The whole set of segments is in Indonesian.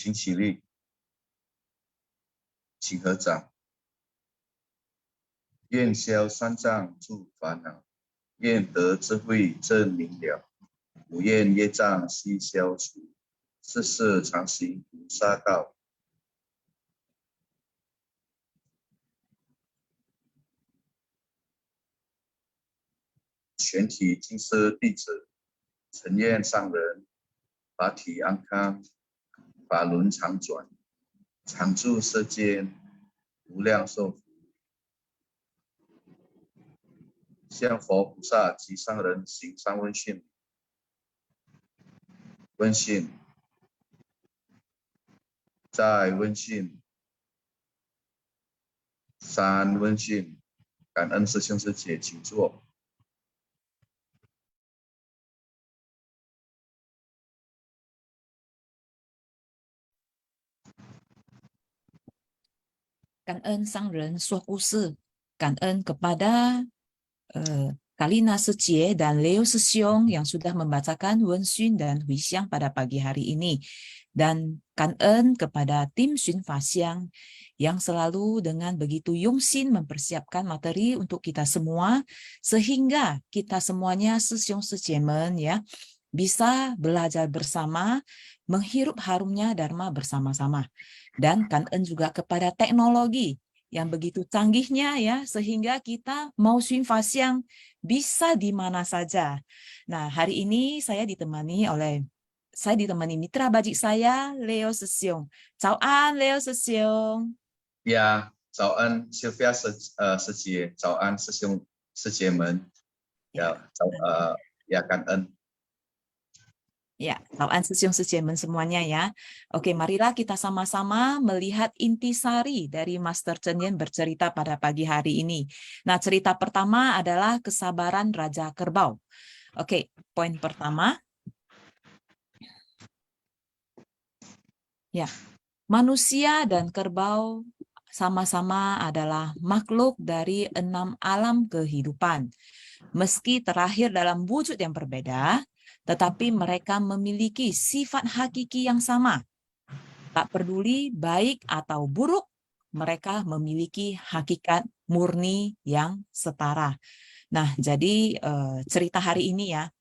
请起立，请合掌。愿消三障诸烦恼，愿得智慧真明了，无愿业障悉消除，世世常行菩萨道。全体净师弟子，诚愿上人法体安康，法轮常转，常住世间，无量寿福。向佛菩萨及上人行三问讯。问讯，再问讯，三问讯。感恩师兄师姐，请坐。感恩上人说故事，感恩kepada Kalina师姐dan Leo师兄yang sudah membacakan Wenxun dan Huixiang pada pagi hari ini. Dan感恩 kepada tim Xun Faxiang yang selalu dengan begitu yungsin mempersiapkan materi untuk kita semua, sehingga kita semuanya Sixiong Siciemen ya bisa belajar bersama, menghirup harumnya Dharma bersama-sama. Dan感恩 juga kepada teknologi yang begitu canggihnya ya, sehingga kita mau Xun Faxiang bisa di mana saja. Nah, hari ini saya ditemani mitra bajik saya, Leo Sesiong. An, Leo Sesiong. Ya, 早安 Sylvia 师姐，早安师兄师姐们。Ya, 感恩。Ya, An Sesiong Sesiong semuanya ya. Oke, marilah kita sama-sama melihat intisari dari Master Cheng Yen bercerita pada pagi hari ini. Nah, cerita pertama adalah kesabaran Raja Kerbau. Oke, poin pertama. Ya, manusia dan kerbau sama-sama adalah makhluk dari 6 alam kehidupan. Meski terlahir dalam wujud yang berbeda, tetapi mereka memiliki sifat hakiki yang sama. Tak peduli baik atau buruk, mereka memiliki hakikat murni yang setara. Nah, jadi cerita hari ini ya,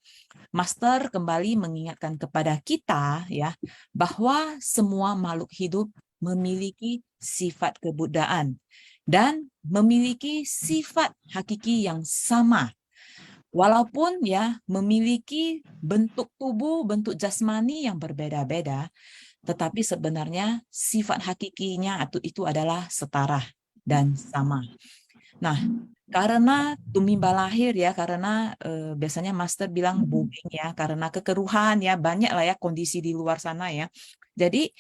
Master kembali mengingatkan kepada kita ya, bahwa semua makhluk hidup memiliki sifat kebudayaan dan memiliki sifat hakiki yang sama. Walaupun ya memiliki bentuk tubuh, bentuk jasmani yang berbeda-beda, tetapi sebenarnya sifat hakikinya itu adalah setara dan sama. Nah, karena tumimba lahir ya, karena biasanya Master bilang booming ya, karena kekeruhan ya, banyak lah ya kondisi di luar sana ya. Jadi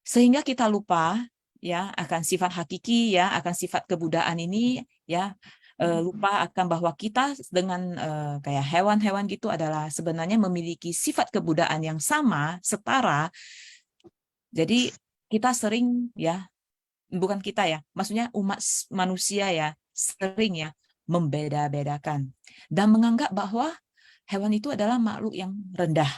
sehingga kita lupa ya akan sifat hakiki ya, akan sifat kebudayaan ini ya, lupa akan bahwa kita dengan kayak hewan-hewan gitu adalah sebenarnya memiliki sifat kebudayaan yang sama, setara. Jadi kita sering ya, bukan kita ya, maksudnya umat manusia ya, sering ya membeda-bedakan dan menganggap bahwa hewan itu adalah makhluk yang rendah.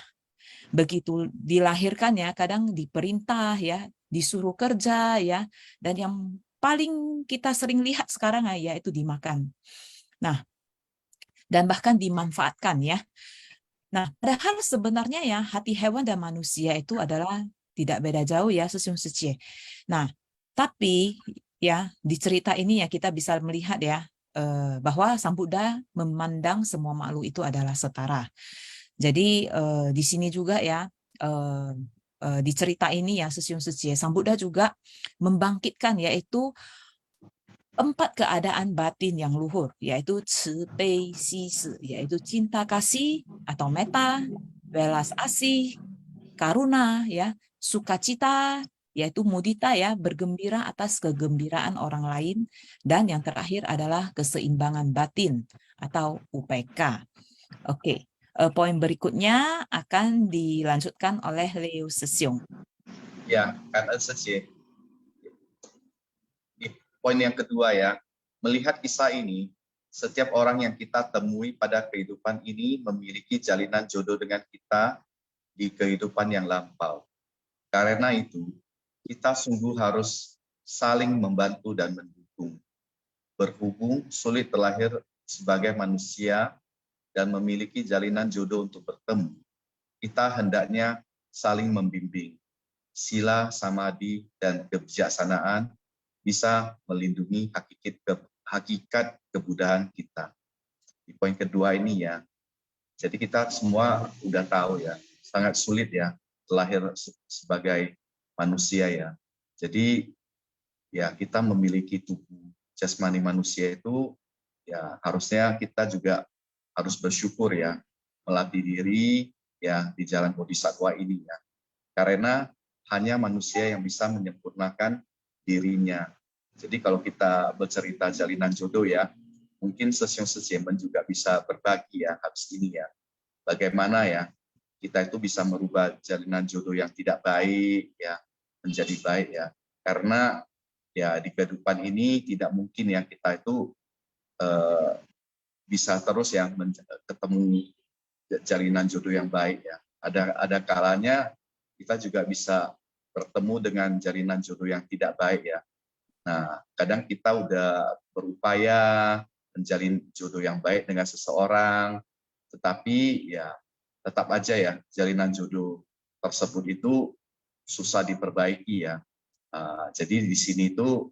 Begitu dilahirkan ya, kadang diperintah ya, disuruh kerja ya, dan yang paling kita sering lihat sekarang ya itu dimakan. Nah, dan bahkan dimanfaatkan ya. Nah, padahal sebenarnya ya hati hewan dan manusia itu adalah tidak beda jauh ya, Sesiung Secie. Nah, tapi ya di cerita ini ya kita bisa melihat ya bahwa Sang Buddha memandang semua makhluk itu adalah setara. Jadi di sini juga ya di cerita ini ya Sesiung Secie, Sang Buddha juga membangkitkan yaitu 4 keadaan batin yang luhur, yaitu Ci Bei Si Si, yaitu cinta kasih atau metta, welas asih, karuna ya, sukacita yaitu mudita ya, bergembira atas kegembiraan orang lain, dan yang terakhir adalah keseimbangan batin atau UPK. Oke, poin berikutnya akan dilanjutkan oleh Leo Sesiong. Ya, kan SC. Poin yang kedua ya, melihat kisah ini, setiap orang yang kita temui pada kehidupan ini memiliki jalinan jodoh dengan kita di kehidupan yang lampau. Karena itu, kita sungguh harus saling membantu dan mendukung. Berhubung sulit terlahir sebagai manusia dan memiliki jalinan jodoh untuk bertemu, kita hendaknya saling membimbing. Sila, samadhi, dan kebijaksanaan bisa melindungi hakikat kebudayaan kita. Di poin kedua ini ya, jadi kita semua udah tahu ya, sangat sulit ya terlahir sebagai manusia ya. Jadi ya kita memiliki tubuh jasmani manusia itu ya harusnya kita juga harus bersyukur ya, melatih diri ya di jalan bodhisattva ini ya. Karena hanya manusia yang bisa menyempurnakan dirinya. Jadi kalau kita bercerita jalinan jodoh ya, mungkin Session Sejemen juga bisa berbagi ya habis ini ya. Bagaimana ya kita itu bisa merubah jalinan jodoh yang tidak baik ya menjadi baik ya. Karena ya di kehidupan ini tidak mungkin ya kita itu bisa terus ya ketemu jalinan jodoh yang baik ya. Ada kalanya kita juga bisa bertemu dengan jalinan jodoh yang tidak baik ya. Nah, kadang kita udah berupaya menjalin jodoh yang baik dengan seseorang, tetapi ya tetap aja ya jalinan jodoh tersebut itu susah diperbaiki ya. Jadi di sini itu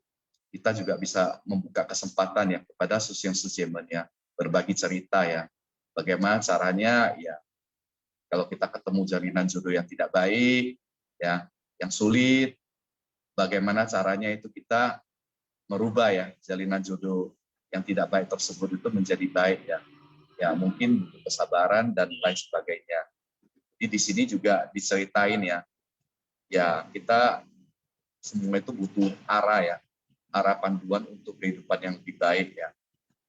kita juga bisa membuka kesempatan ya kepada Session Sejemen ya, berbagi cerita ya. Bagaimana caranya ya kalau kita ketemu jalinan jodoh yang tidak baik ya, yang sulit, bagaimana caranya itu kita merubah ya jalinan jodoh yang tidak baik tersebut itu menjadi baik ya. Ya mungkin butuh kesabaran dan lain sebagainya. Jadi di sini juga diceritain ya, ya kita semua itu butuh arah ya, arah panduan untuk kehidupan yang lebih baik ya.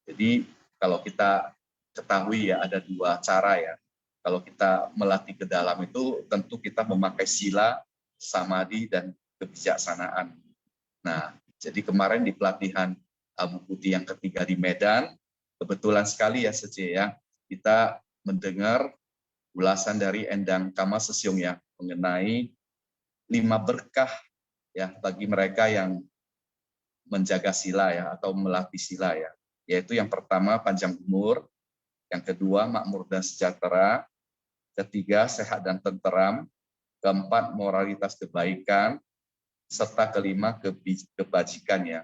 Jadi kalau kita ketahui ya ada dua cara ya. Kalau kita melatih ke dalam itu tentu kita memakai sila, samadhi, dan kebijaksanaan. Nah, jadi kemarin di pelatihan Abu Putih yang ketiga di Medan, kebetulan sekali ya Sece ya, kita mendengar ulasan dari Endang Kama Sesyong ya mengenai 5 berkah ya bagi mereka yang menjaga sila ya atau melatih sila ya. Yaitu yang pertama panjang umur, yang kedua makmur dan sejahtera, ketiga sehat dan tenteram, keempat moralitas kebaikan, serta kelima kebajikan ya.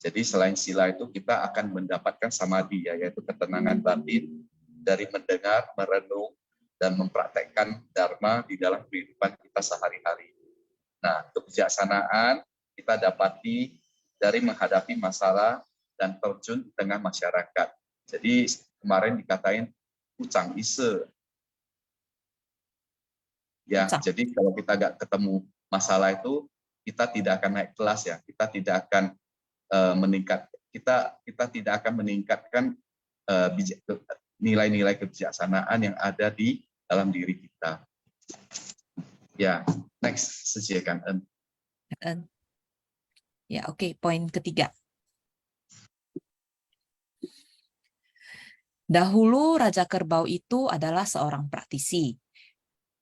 Jadi selain sila itu kita akan mendapatkan samadhi ya, yaitu ketenangan batin dari mendengar, merenung, dan mempraktekkan dharma di dalam kehidupan kita sehari-hari. Nah, kebijaksanaan kita dapati dari menghadapi masalah dan terjun di tengah masyarakat. Jadi kemarin dikatain ucang ise. Ya, jadi kalau kita nggak ketemu masalah itu, kita tidak akan naik kelas ya, kita tidak akan kita tidak akan meningkatkan nilai-nilai kebijaksanaan yang ada di dalam diri kita. Ya, next sesiakan. Ya, oke, poin ketiga. Dahulu Raja Kerbau itu adalah seorang praktisi.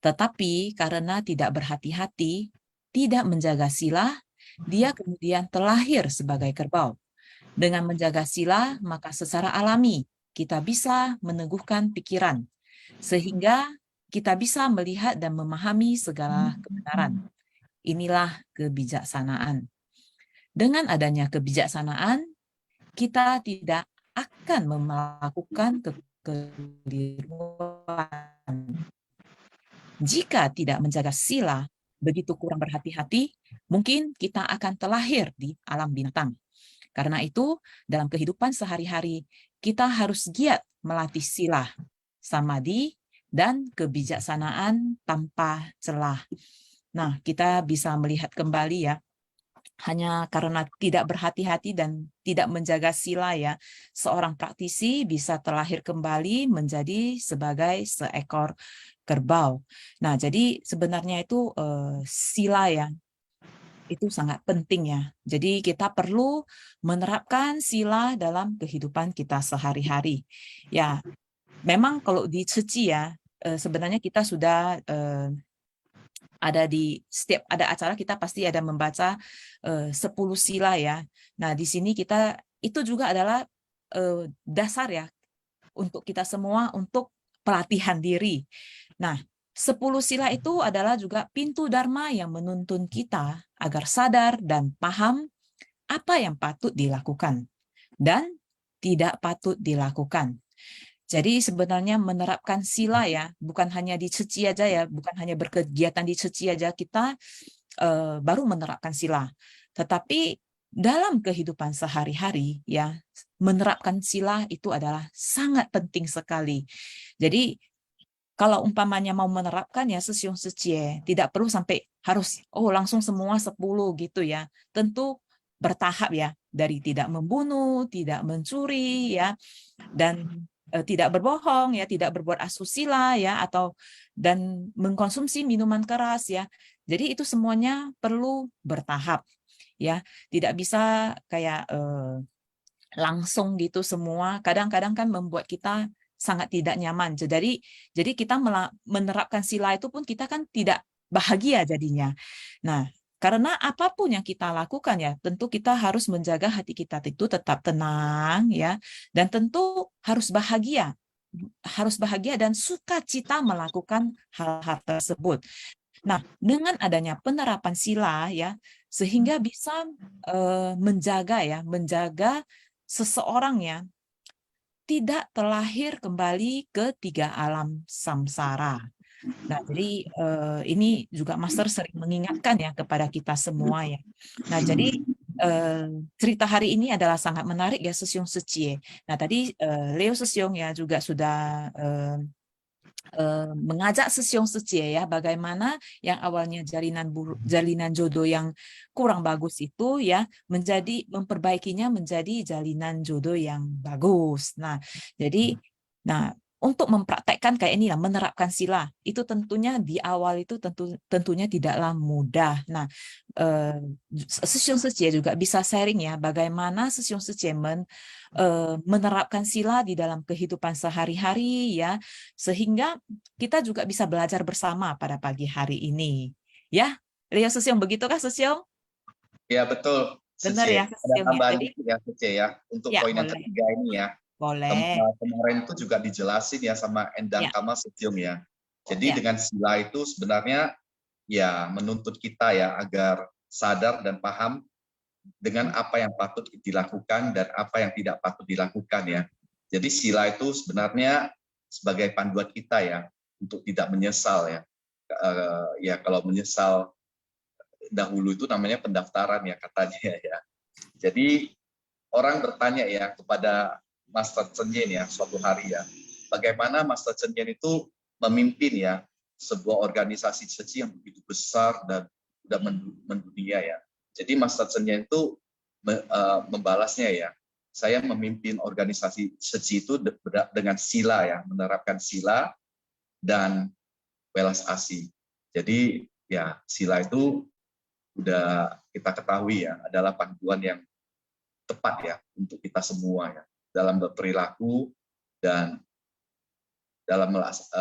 Tetapi karena tidak berhati-hati, tidak menjaga sila, dia kemudian terlahir sebagai kerbau. Dengan menjaga sila, maka secara alami kita bisa meneguhkan pikiran, sehingga kita bisa melihat dan memahami segala kebenaran. Inilah kebijaksanaan. Dengan adanya kebijaksanaan, kita tidak akan melakukan kekeliruan. Jika tidak menjaga sila, begitu kurang berhati-hati, mungkin kita akan terlahir di alam binatang. Karena itu, dalam kehidupan sehari-hari, kita harus giat melatih sila, samadhi, dan kebijaksanaan tanpa celah. Nah, kita bisa melihat kembali ya, hanya karena tidak berhati-hati dan tidak menjaga sila ya, seorang praktisi bisa terlahir kembali menjadi sebagai seekor kerbau. Nah, jadi sebenarnya itu sila ya, itu sangat penting ya. Jadi kita perlu menerapkan sila dalam kehidupan kita sehari-hari. Ya, memang kalau di Ceci ya, sebenarnya kita sudah ada di setiap ada acara kita pasti ada membaca 10 sila ya. Nah, di sini kita itu juga adalah dasar ya untuk kita semua untuk pelatihan diri. Nah, 10 sila itu adalah juga pintu dharma yang menuntun kita agar sadar dan paham apa yang patut dilakukan dan tidak patut dilakukan. Jadi sebenarnya menerapkan sila ya, bukan hanya di Ceci aja ya, bukan hanya berkegiatan di Ceci aja kita baru menerapkan sila. Tetapi dalam kehidupan sehari-hari ya, menerapkan sila itu adalah sangat penting sekali. Jadi kalau umpamanya mau menerapkan ya Sesyong Secie, tidak perlu sampai harus langsung semua 10 gitu ya. Tentu bertahap ya, dari tidak membunuh, tidak mencuri ya, dan tidak berbohong ya, tidak berbuat asusila ya, atau dan mengkonsumsi minuman keras ya. Jadi itu semuanya perlu bertahap ya, tidak bisa kayak langsung gitu semua. Kadang-kadang kan membuat kita sangat tidak nyaman. Jadi kita menerapkan sila itu pun kita kan tidak bahagia jadinya. Nah, karena apapun yang kita lakukan ya, tentu kita harus menjaga hati kita itu tetap tenang ya, dan tentu harus bahagia dan sukacita melakukan hal-hal tersebut. Nah, dengan adanya penerapan sila ya, sehingga bisa menjaga seseorang ya tidak terlahir kembali ke 3 alam samsara. Nah, jadi ini juga Master sering mengingatkan ya kepada kita semua ya. Nah, jadi cerita hari ini adalah sangat menarik ya, Sesyong Secie. Nah, tadi Leo Sesyong ya juga sudah mengajak Sesyong Secie ya, bagaimana yang awalnya jalinan jodoh yang kurang bagus itu ya memperbaikinya menjadi jalinan jodoh yang bagus. Nah, jadi untuk mempraktekkan kayak inilah, menerapkan sila itu tentunya di awal itu tentunya tidaklah mudah. Nah, Sesyong Secie juga bisa sharing ya bagaimana Sesyong Secie menerapkan sila di dalam kehidupan sehari-hari ya, sehingga kita juga bisa belajar bersama pada pagi hari ini. Ya, Leo Sesyong, begitukah Sesyong? Ya betul, Benar ya Sece. Ada Sesyong ya. tambahan Jadi dikit ya, Sece ya. Untuk ya poin yang boleh. ketiga ini ya. Boleh. Kemarin itu juga dijelasin ya sama Endang Ya, Kama Setyong ya. Jadi ya. dengan sila itu sebenarnya ya menuntut kita ya agar sadar dan paham dengan apa yang patut dilakukan dan apa yang tidak patut dilakukan ya. Jadi sila itu sebenarnya sebagai panduan kita ya untuk tidak menyesal ya. Ya kalau menyesal dahulu itu namanya pendaftaran ya katanya ya. Jadi orang bertanya ya kepada Master Cheng Yen ya suatu hari ya, bagaimana Master Cheng Yen itu memimpin ya sebuah organisasi Ceci yang begitu besar dan sudah mendunia ya. Jadi Master Cheng Yen itu membalasnya ya, saya memimpin organisasi Ceci itu dengan sila ya, menerapkan sila dan welas asih. Jadi ya sila itu udah kita ketahui ya adalah panduan yang tepat ya untuk kita semua ya dalam berperilaku dan dalam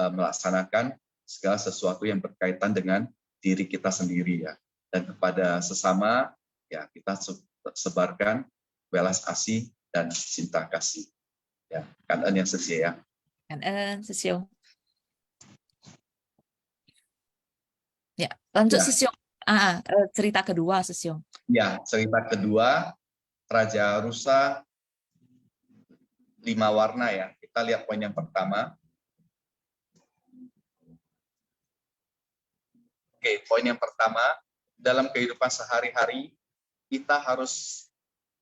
melaksanakan segala sesuatu yang berkaitan dengan diri kita sendiri ya, dan kepada sesama ya kita sebarkan welas asih dan cinta kasih ya. Kangen yang sesia ya. Kangen Sesyong. Ya, lanjut Ya. Sesyong. Cerita kedua Sesyong. Ya, cerita kedua Raja Rusa 5 warna ya. Kita lihat poin yang pertama. Oke, poin yang pertama, dalam kehidupan sehari-hari kita harus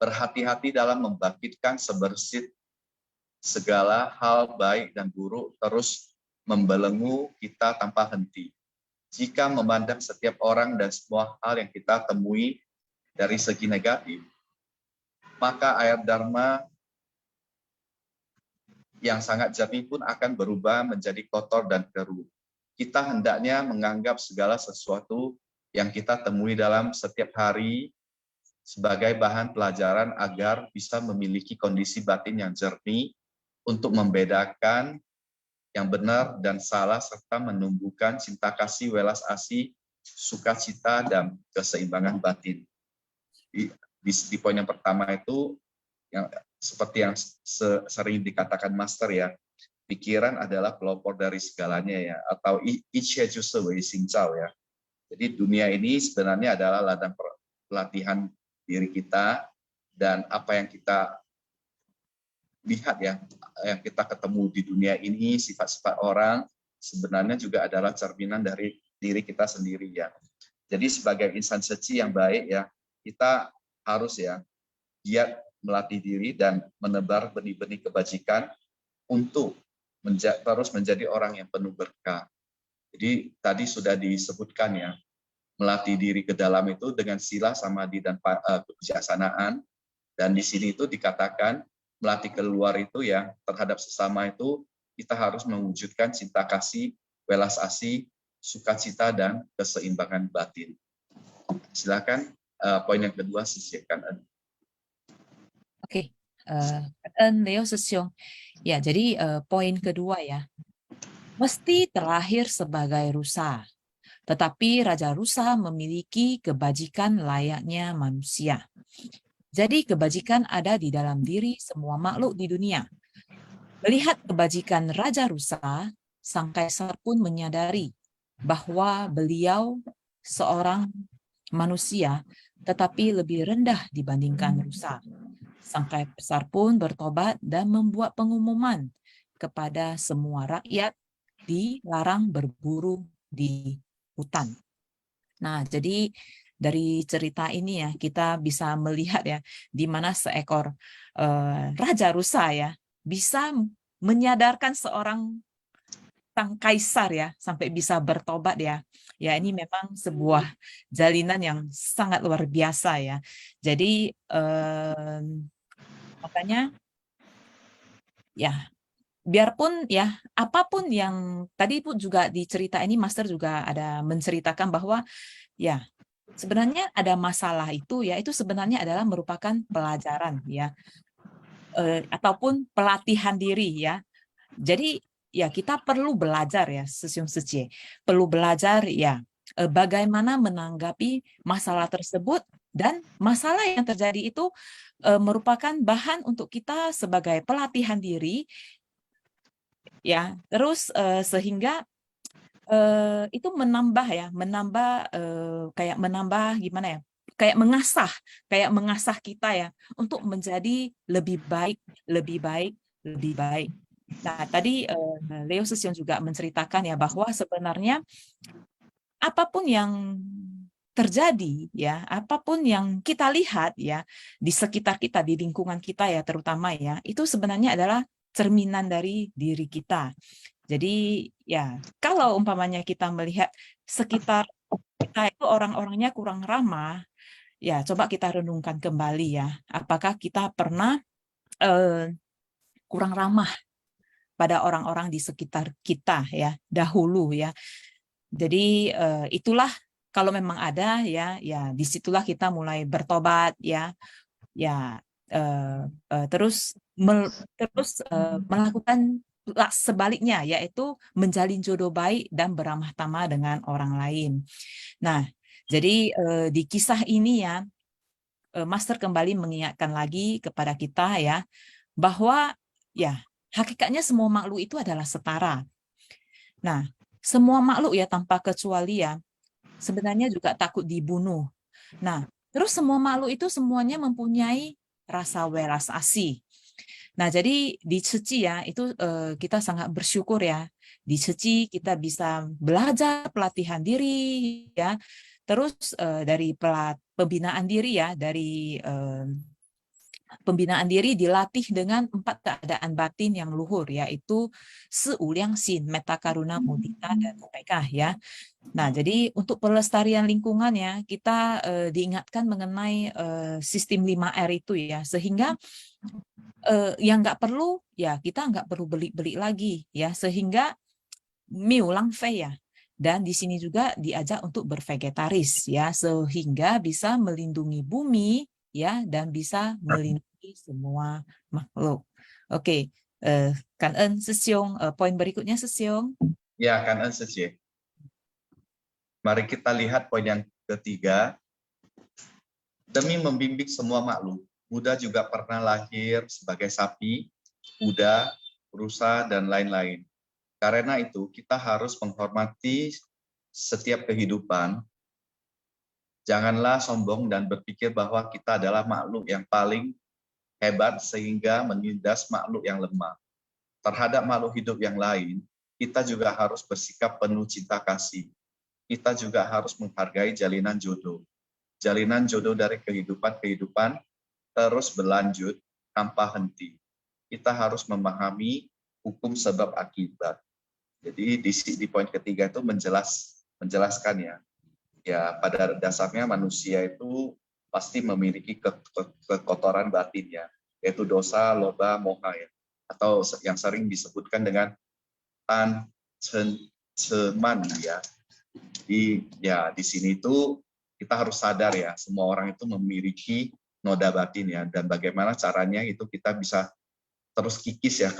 berhati-hati dalam membangkitkan sebersih segala hal baik dan buruk terus membelenggu kita tanpa henti. Jika memandang setiap orang dan semua hal yang kita temui dari segi negatif, maka air Dharma yang sangat jernih pun akan berubah menjadi kotor dan keruh. Kita hendaknya menganggap segala sesuatu yang kita temui dalam setiap hari sebagai bahan pelajaran agar bisa memiliki kondisi batin yang jernih untuk membedakan yang benar dan salah serta menumbuhkan cinta kasih welas asih sukacita dan keseimbangan batin. Di poin yang pertama itu yang seperti yang sering dikatakan Master ya, pikiran adalah pelopor dari segalanya ya, atau ya. Jadi dunia ini sebenarnya adalah ladang pelatihan diri kita, dan apa yang kita lihat ya, yang kita ketemu di dunia ini, sifat-sifat orang sebenarnya juga adalah cerminan dari diri kita sendiri ya. Jadi sebagai insan suci yang baik ya, kita harus ya giat melatih diri dan menebar benih-benih kebajikan untuk terus menjadi orang yang penuh berkah. Jadi tadi sudah disebutkan ya, melatih diri ke dalam itu dengan sila, samadhi, dan kebijaksanaan. Dan di sini itu dikatakan melatih keluar itu ya terhadap sesama itu kita harus mewujudkan cinta kasih, welas asih, sukacita, dan keseimbangan batin. Silakan poin yang kedua sisihkan. Oke, Leo Sesyong. Ya, jadi poin kedua ya, mesti terlahir sebagai rusa, tetapi Raja Rusa memiliki kebajikan layaknya manusia. Jadi kebajikan ada di dalam diri semua makhluk di dunia. Melihat kebajikan Raja Rusa, Sang Kaisar pun menyadari bahwa beliau seorang manusia, tetapi lebih rendah dibandingkan rusa. Sang Kaisar pun bertobat dan membuat pengumuman kepada semua rakyat dilarang berburu di hutan. Nah, jadi dari cerita ini ya kita bisa melihat ya di mana seekor raja rusa ya bisa menyadarkan seorang sang kaisar ya sampai bisa bertobat ya. Ya ini memang sebuah jalinan yang sangat luar biasa ya. Jadi makanya ya biarpun ya apapun yang tadi pun juga di cerita ini Master juga ada menceritakan bahwa ya sebenarnya ada masalah itu ya itu sebenarnya adalah merupakan pelajaran ya ataupun pelatihan diri ya. Jadi ya kita perlu belajar ya Sesyum Sece, perlu belajar ya bagaimana menanggapi masalah tersebut, dan masalah yang terjadi itu merupakan bahan untuk kita sebagai pelatihan diri ya. Terus sehingga itu menambah ya, kayak menambah gimana ya? Kayak mengasah kita ya untuk menjadi lebih baik, lebih baik, lebih baik. Nah, tadi Leo Sesion juga menceritakan ya bahwa sebenarnya apapun yang terjadi ya, apapun yang kita lihat ya di sekitar kita, di lingkungan kita ya terutama ya, itu sebenarnya adalah cerminan dari diri kita. Jadi ya kalau umpamanya kita melihat sekitar kita itu orang-orangnya kurang ramah, ya coba kita renungkan kembali ya, apakah kita pernah kurang ramah pada orang-orang di sekitar kita ya dahulu ya. Jadi itulah kalau memang ada ya, ya disitulah kita mulai bertobat ya, ya terus melakukan sebaliknya, yaitu menjalin jodoh baik dan beramah tamah dengan orang lain. Nah, jadi di kisah ini ya, Master kembali mengingatkan lagi kepada kita ya, bahwa ya hakikatnya semua makhluk itu adalah setara. Nah, semua makhluk ya tanpa kecuali ya, sebenarnya juga takut dibunuh. Nah, terus semua makhluk itu semuanya mempunyai rasa welas asih. Nah, jadi di Ceci ya, itu kita sangat bersyukur ya. Di Ceci kita bisa belajar pelatihan diri ya. Terus dari pembinaan diri ya, dari pembinaan diri dilatih dengan 4 keadaan batin yang luhur, yaitu Seuliang Sin, Metta Karuna, Mudita, dan Upekah ya. Nah, jadi untuk pelestarian lingkungan ya, kita diingatkan mengenai sistem 5R itu ya, sehingga yang nggak perlu ya kita nggak perlu beli-beli lagi ya, sehingga miulang fei ya. Dan di sini juga diajak untuk bervegetaris ya, sehingga bisa melindungi bumi ya dan bisa melindungi semua makhluk. Oke, Kan En Sesyong, poin berikutnya Sesyong. Ya, Kan En Sece. Mari kita lihat poin yang ketiga. Demi membimbing semua makhluk, Buddha juga pernah lahir sebagai sapi, kuda, rusa, dan lain-lain. Karena itu, kita harus menghormati setiap kehidupan. Janganlah sombong dan berpikir bahwa kita adalah makhluk yang paling hebat sehingga menindas makhluk yang lemah. Terhadap makhluk hidup yang lain, kita juga harus bersikap penuh cinta kasih. Kita juga harus menghargai jalinan jodoh. Jalinan jodoh dari kehidupan terus berlanjut tanpa henti. Kita harus memahami hukum sebab akibat. Jadi di poin ketiga itu menjelaskan ya pada dasarnya manusia itu pasti memiliki kekotoran batin ya, yaitu dosa, loba, moha ya, atau yang sering disebutkan dengan tan, ceman ya. Di sini itu kita harus sadar ya, semua orang itu memiliki noda batin ya, dan bagaimana caranya itu kita bisa terus kikis ya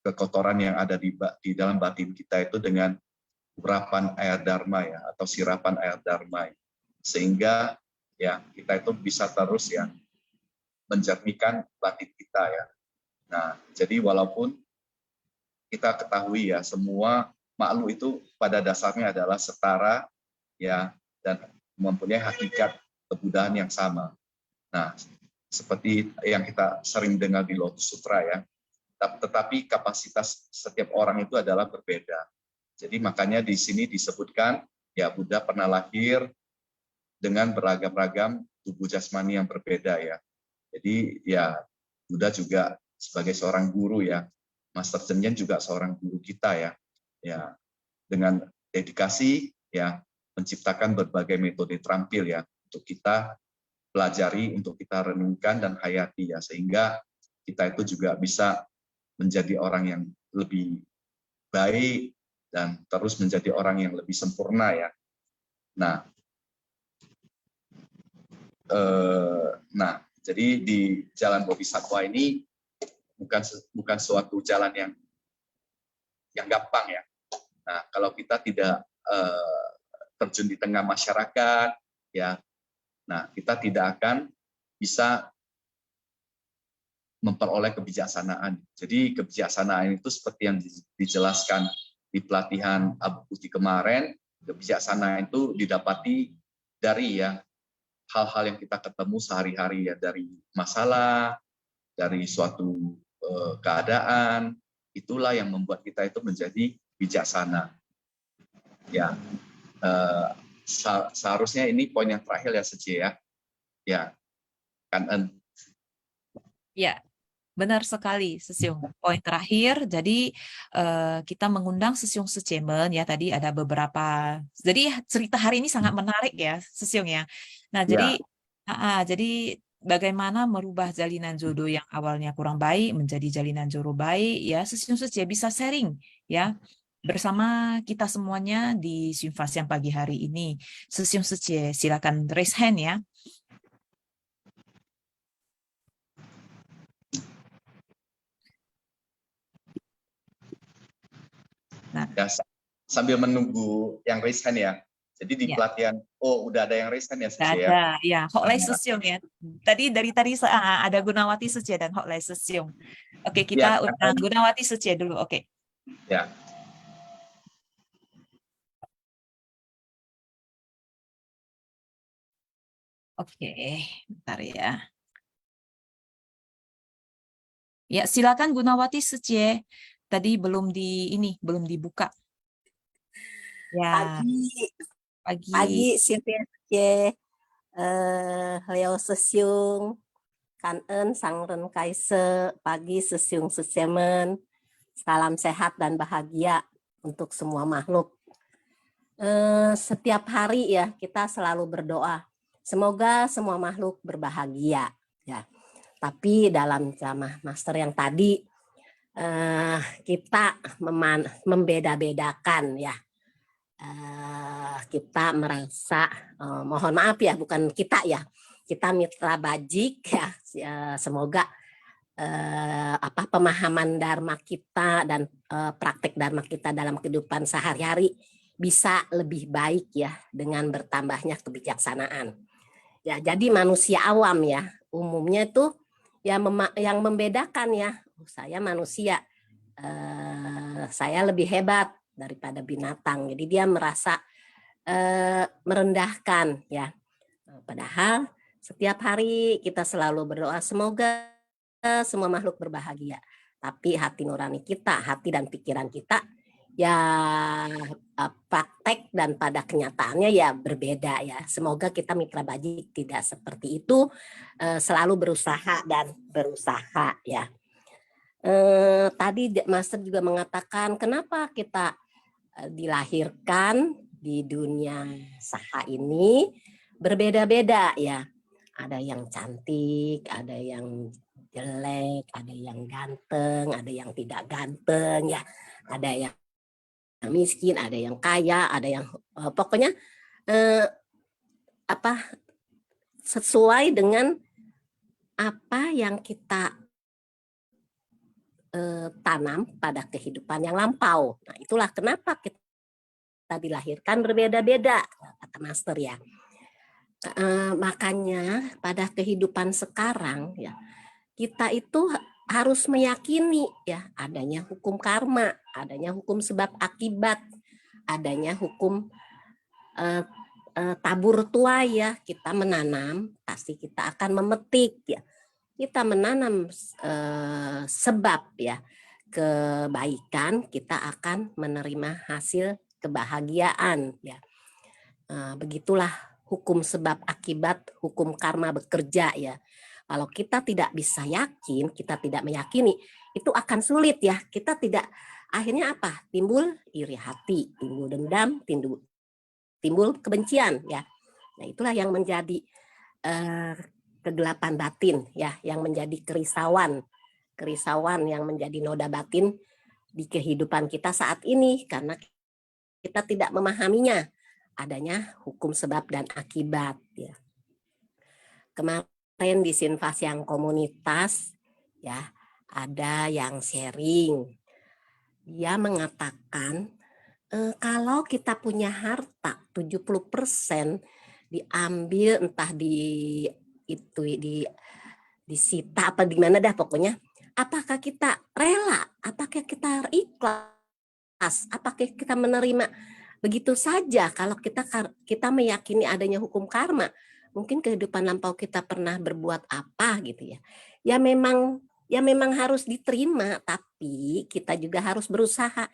kekotoran yang ada di dalam batin kita itu dengan urapan air dharma ya, atau sirapan air dharma, sehingga ya kita itu bisa terus ya menjernihkan batin kita ya. Nah, jadi walaupun kita ketahui ya semua makhluk itu pada dasarnya adalah setara ya, dan mempunyai hakikat kebudahan yang sama. Nah, seperti yang kita sering dengar di Lotus Sutra ya, tetapi kapasitas setiap orang itu adalah berbeda. Jadi makanya di sini disebutkan ya Buddha pernah lahir dengan beragam-ragam tubuh jasmani yang berbeda ya. Jadi ya Buddha juga sebagai seorang guru ya, Master Cheng Yen juga seorang guru kita ya. Ya, dengan dedikasi ya menciptakan berbagai metode terampil ya untuk kita pelajari, untuk kita renungkan dan hayati ya, sehingga kita itu juga bisa menjadi orang yang lebih baik dan terus menjadi orang yang lebih sempurna ya. Nah, jadi di jalan Bodhisattva ini bukan suatu jalan yang gampang ya. Nah, kalau kita tidak terjun di tengah masyarakat, ya, nah kita tidak akan bisa memperoleh kebijaksanaan. Jadi kebijaksanaan itu seperti yang dijelaskan di pelatihan Abu Putih kemarin, kebijaksanaan itu didapati dari ya hal-hal yang kita ketemu sehari-hari ya, dari masalah, dari suatu keadaan, itulah yang membuat kita itu menjadi bijaksana. Ya, seharusnya ini poin yang terakhir ya Seci ya. Ya, kan. Ya, benar sekali, Sesiung. Poin terakhir, jadi kita mengundang Sesiung Sechemen ya. Tadi ada beberapa. Jadi cerita hari ini sangat menarik ya, Sesiung ya. Nah, Ya. jadi bagaimana merubah jalinan jodoh yang awalnya kurang baik menjadi jalinan jodoh baik ya. Sesiung Seche bisa sharing ya bersama kita semuanya di Simfas yang pagi hari ini. Sesiung Seche, silakan raise hand ya. Nah, Ya, sambil menunggu yang raise hand ya. Jadi di pelatihan, udah ada yang raise hand ya, Seci ya? Ada, ya. Hoklai Sesiung ya. Tadi ada Gunawati Suci dan Hoklai Sesiung. Oke, kita undang Gunawati Suci dulu. Oke. Ya. Oke, bentar ya. Ya, silakan Gunawati Suci. Tadi belum dibuka. Ya. Pagi Sylvia Leo Sesiung Kanen Sangren Kaise, pagi Sesiung Sesemen, salam sehat dan bahagia untuk semua makhluk. Setiap hari ya kita selalu berdoa, semoga semua makhluk berbahagia ya. Tapi dalam ceramah Master yang tadi kita membeda-bedakan ya. Kita merasa mohon maaf ya, bukan kita ya, kita mitra bajik ya, semoga pemahaman dharma kita dan praktek dharma kita dalam kehidupan sehari-hari bisa lebih baik ya dengan bertambahnya kebijaksanaan. Ya, jadi manusia awam ya, umumnya itu ya yang membedakan ya, saya manusia, saya lebih hebat daripada binatang. Jadi dia merasa merendahkan ya. Padahal setiap hari kita selalu berdoa semoga semua makhluk berbahagia. Tapi hati nurani kita, hati dan pikiran kita ya praktek dan pada kenyataannya ya berbeda ya. Semoga kita Mitra Bajik tidak seperti itu, selalu berusaha dan berusaha ya. Tadi Master juga mengatakan kenapa kita dilahirkan di dunia saha ini berbeda-beda ya. Ada yang cantik, ada yang jelek, ada yang ganteng, ada yang tidak ganteng ya, ada yang miskin, ada yang kaya, ada yang pokoknya sesuai dengan apa yang kita tanam pada kehidupan yang lampau. Nah, itulah kenapa kita dilahirkan berbeda-beda, kata Master ya. Makanya pada kehidupan sekarang ya, kita itu harus meyakini ya adanya hukum karma, adanya hukum sebab akibat, adanya hukum tabur tuai ya. Kita menanam pasti kita akan memetik ya. Kita menanam sebab ya kebaikan, kita akan menerima hasil kebahagiaan ya. Begitulah hukum sebab akibat, hukum karma bekerja ya. Kalau kita tidak bisa yakin, kita tidak meyakini, itu akan sulit ya. Kita tidak, akhirnya apa? Timbul iri hati, timbul dendam, timbul kebencian ya. Nah, itulah yang menjadi kegelapan batin ya, yang menjadi kerisauan yang menjadi noda batin di kehidupan kita saat ini karena kita tidak memahaminya adanya hukum sebab dan akibat ya. Kemarin di Sinfas yang komunitas ya, ada yang sharing. Dia mengatakan kalau kita punya harta 70% diambil entah disita apa di mana dah pokoknya, apakah kita rela, apakah kita ikhlas, apakah kita menerima begitu saja kalau kita meyakini adanya hukum karma. Mungkin kehidupan lampau kita pernah berbuat apa gitu ya. Ya memang harus diterima, tapi kita juga harus berusaha.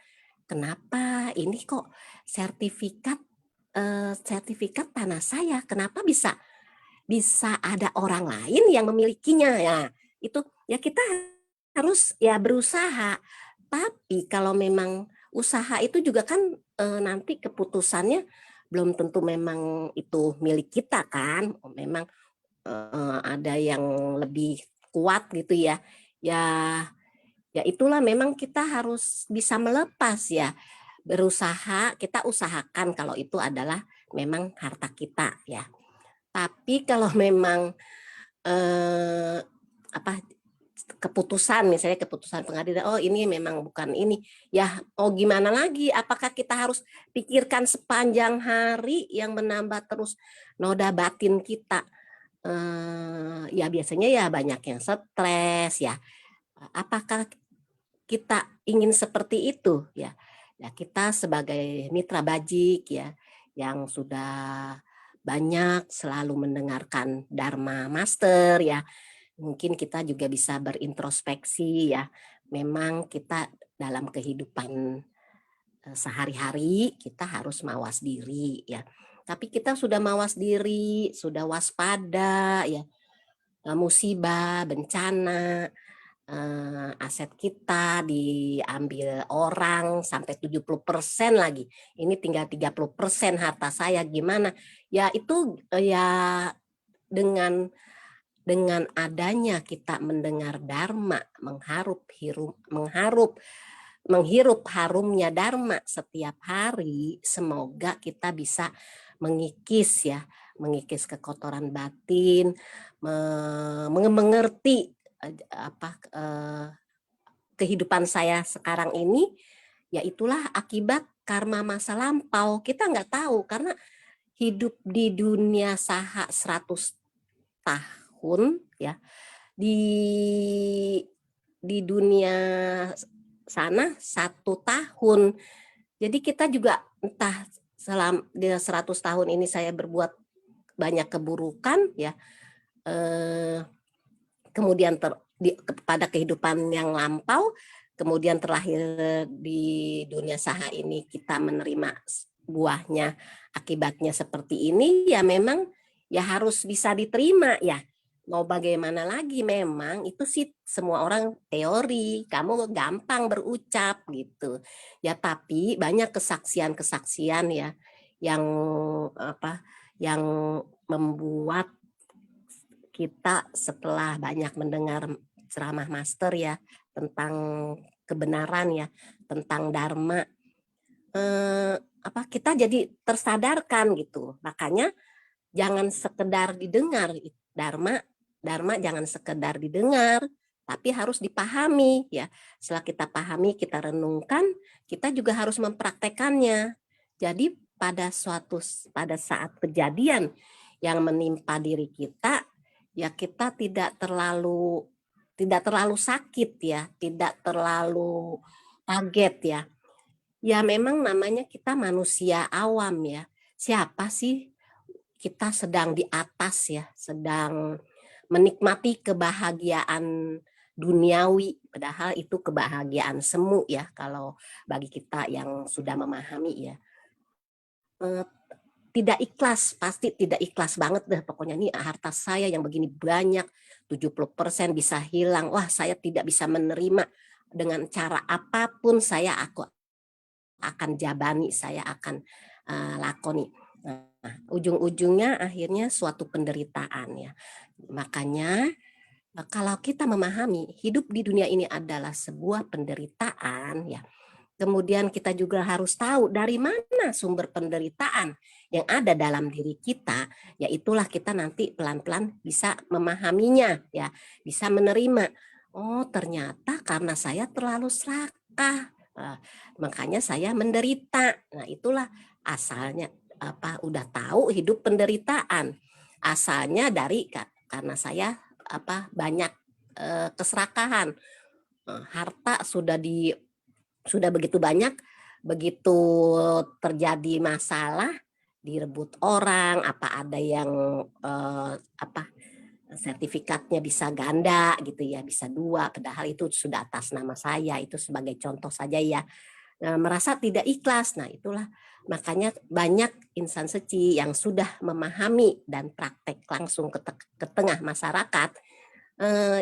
Kenapa ini kok sertifikat tanah saya, kenapa bisa ada orang lain yang memilikinya ya. Itu ya kita harus ya berusaha. Tapi kalau memang usaha itu juga kan nanti keputusannya belum tentu memang itu milik kita kan. Memang ada yang lebih kuat gitu ya. Ya itulah memang kita harus bisa melepas ya. Berusaha, kita usahakan kalau itu adalah memang harta kita ya. Tapi kalau memang keputusan, misalnya keputusan pengadilan, oh ini memang bukan ini, ya gimana lagi, apakah kita harus pikirkan sepanjang hari yang menambah terus noda batin kita, ya biasanya ya banyak yang stres ya, apakah kita ingin seperti itu ya, kita sebagai Mitra Bajik ya, yang sudah banyak selalu mendengarkan Dharma Master ya, mungkin kita juga bisa berintrospeksi ya. Memang kita dalam kehidupan sehari-hari kita harus mawas diri ya. Tapi kita sudah mawas diri, sudah waspada ya. Musibah, bencana, aset kita diambil orang sampai 70% lagi. Ini tinggal 30% harta saya gimana? Ya itu ya dengan adanya kita mendengar Dharma, menghirup harumnya Dharma setiap hari, semoga kita bisa mengikis kekotoran batin, mengerti kehidupan saya sekarang ini ya itulah akibat karma masa lampau. Kita nggak tahu karena hidup di dunia saha 100 tahun ya, di dunia sana 1 tahun. Jadi kita juga entah selama 100 tahun ini saya berbuat banyak keburukan ya, kemudian pada kehidupan yang lampau, kemudian terlahir di dunia saha ini kita menerima buahnya, akibatnya seperti ini, ya memang ya harus bisa diterima ya. Mau bagaimana lagi, memang itu sih semua orang teori, kamu gampang berucap gitu. Ya tapi banyak kesaksian-kesaksian ya yang yang membuat kita setelah banyak mendengar ceramah master ya tentang kebenaran ya, tentang dharma, kita jadi tersadarkan gitu. Makanya jangan sekedar didengar dharma jangan sekedar didengar, tapi harus dipahami ya. Setelah kita pahami, kita renungkan, kita juga harus mempraktekannya. Jadi pada saat kejadian yang menimpa diri kita, ya kita tidak terlalu sakit ya, tidak terlalu kaget ya. Ya memang namanya kita manusia awam ya. Siapa sih kita sedang di atas ya, sedang menikmati kebahagiaan duniawi, padahal itu kebahagiaan semu ya kalau bagi kita yang sudah memahami ya. Tidak ikhlas, pasti tidak ikhlas banget deh pokoknya, nih harta saya yang begini banyak 70% bisa hilang, wah saya tidak bisa menerima, dengan cara apapun aku akan jabani, saya akan lakoni. Nah, ujung-ujungnya akhirnya suatu penderitaan ya. Makanya kalau kita memahami hidup di dunia ini adalah sebuah penderitaan ya, kemudian kita juga harus tahu dari mana sumber penderitaan yang ada dalam diri kita, ya itulah kita nanti pelan-pelan bisa memahaminya ya, bisa menerima. Oh ternyata karena saya terlalu serakah, makanya saya menderita. Nah itulah asalnya, udah tahu hidup penderitaan, asalnya dari karena saya banyak keserakahan, harta sudah begitu banyak, begitu terjadi masalah direbut orang, ada yang sertifikatnya bisa ganda gitu ya, bisa 2, padahal itu sudah atas nama saya, itu sebagai contoh saja ya. Merasa tidak ikhlas. Nah itulah makanya banyak insan suci yang sudah memahami dan praktek langsung ke tengah masyarakat.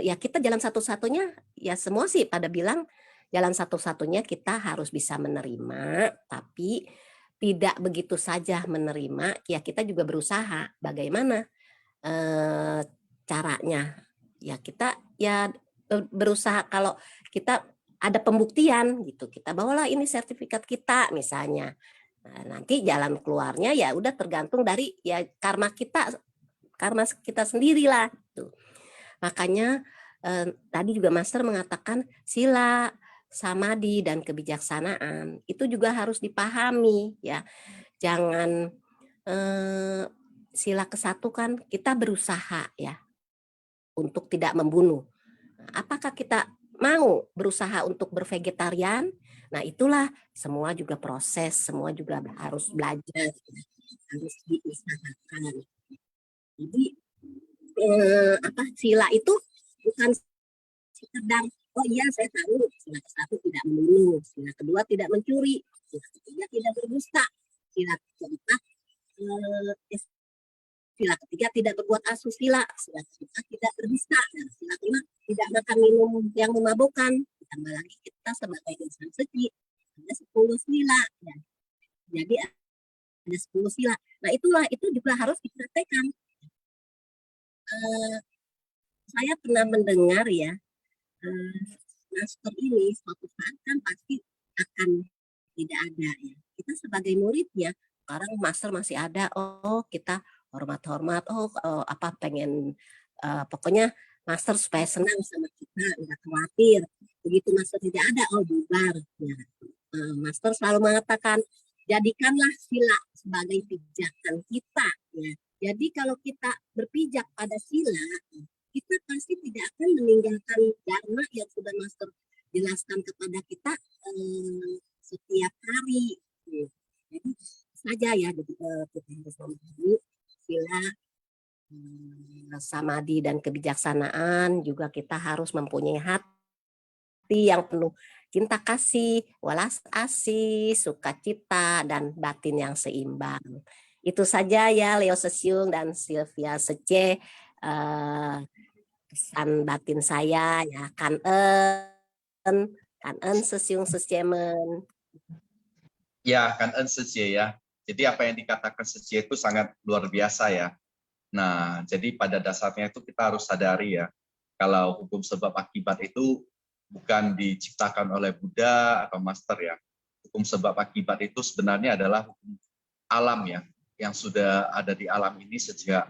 Ya kita jalan satu-satunya, ya semua sih pada bilang jalan satu-satunya kita harus bisa menerima, tapi tidak begitu saja menerima, ya kita juga berusaha bagaimana caranya. Ya kita ya berusaha, kalau kita ada pembuktian gitu, kita bawalah ini sertifikat kita misalnya. Nah, nanti jalan keluarnya ya udah tergantung dari ya karma kita sendirilah gitu. Makanya tadi juga Master mengatakan sila, samadhi dan kebijaksanaan itu juga harus dipahami ya. Jangan sila ke-1 kan kita berusaha ya untuk tidak membunuh. Apakah kita mau berusaha untuk bervegetarian? Nah itulah semua juga proses, semua juga harus belajar, harus diusahakan. Jadi sila itu bukan sekedar oh iya saya tahu sila ke-1 tidak membunuh, sila ke-2 tidak mencuri, sila ke-3 tidak berdusta, sila ke-4 sila ke-3 tidak berbuat asusila, sila ke-4 tidak berdusta, dan sila ke-5 tidak makan minum yang memabukkan. Ditambah lagi kita sebagai insan suci ada 10 sila ya. Jadi ada 10 sila. Nah itu juga harus dipraktekkan. Saya pernah mendengar ya, master ini suatu saat kan pasti akan tidak ada ya. Kita sebagai muridnya, sekarang master masih ada, oh kita hormat-hormat, pengen pokoknya master supaya senang sama kita, nggak khawatir. Begitu master tidak ada, oh bubar. Ya. Master selalu mengatakan, jadikanlah sila sebagai pijakan kita. Ya. Jadi kalau kita berpijak pada sila, kita pasti tidak akan meninggalkan dharma yang sudah master jelaskan kepada kita setiap hari. Jadi saja ya, kita harus memahami sila, samadhi dan kebijaksanaan. Juga kita harus mempunyai hati yang penuh cinta kasih, welas asih, sukacita, dan batin yang seimbang. Itu saja ya Leo Sesiung dan Sylvia Sece, pesan batin saya ya. Kan Sesiung Secemen. Ya, kan Secie ya. Jadi apa yang dikatakan Secie itu sangat luar biasa ya. Nah, jadi pada dasarnya itu kita harus sadari ya, kalau hukum sebab akibat itu bukan diciptakan oleh Buddha atau Master ya. Hukum sebab akibat itu sebenarnya adalah hukum alam ya, yang sudah ada di alam ini sejak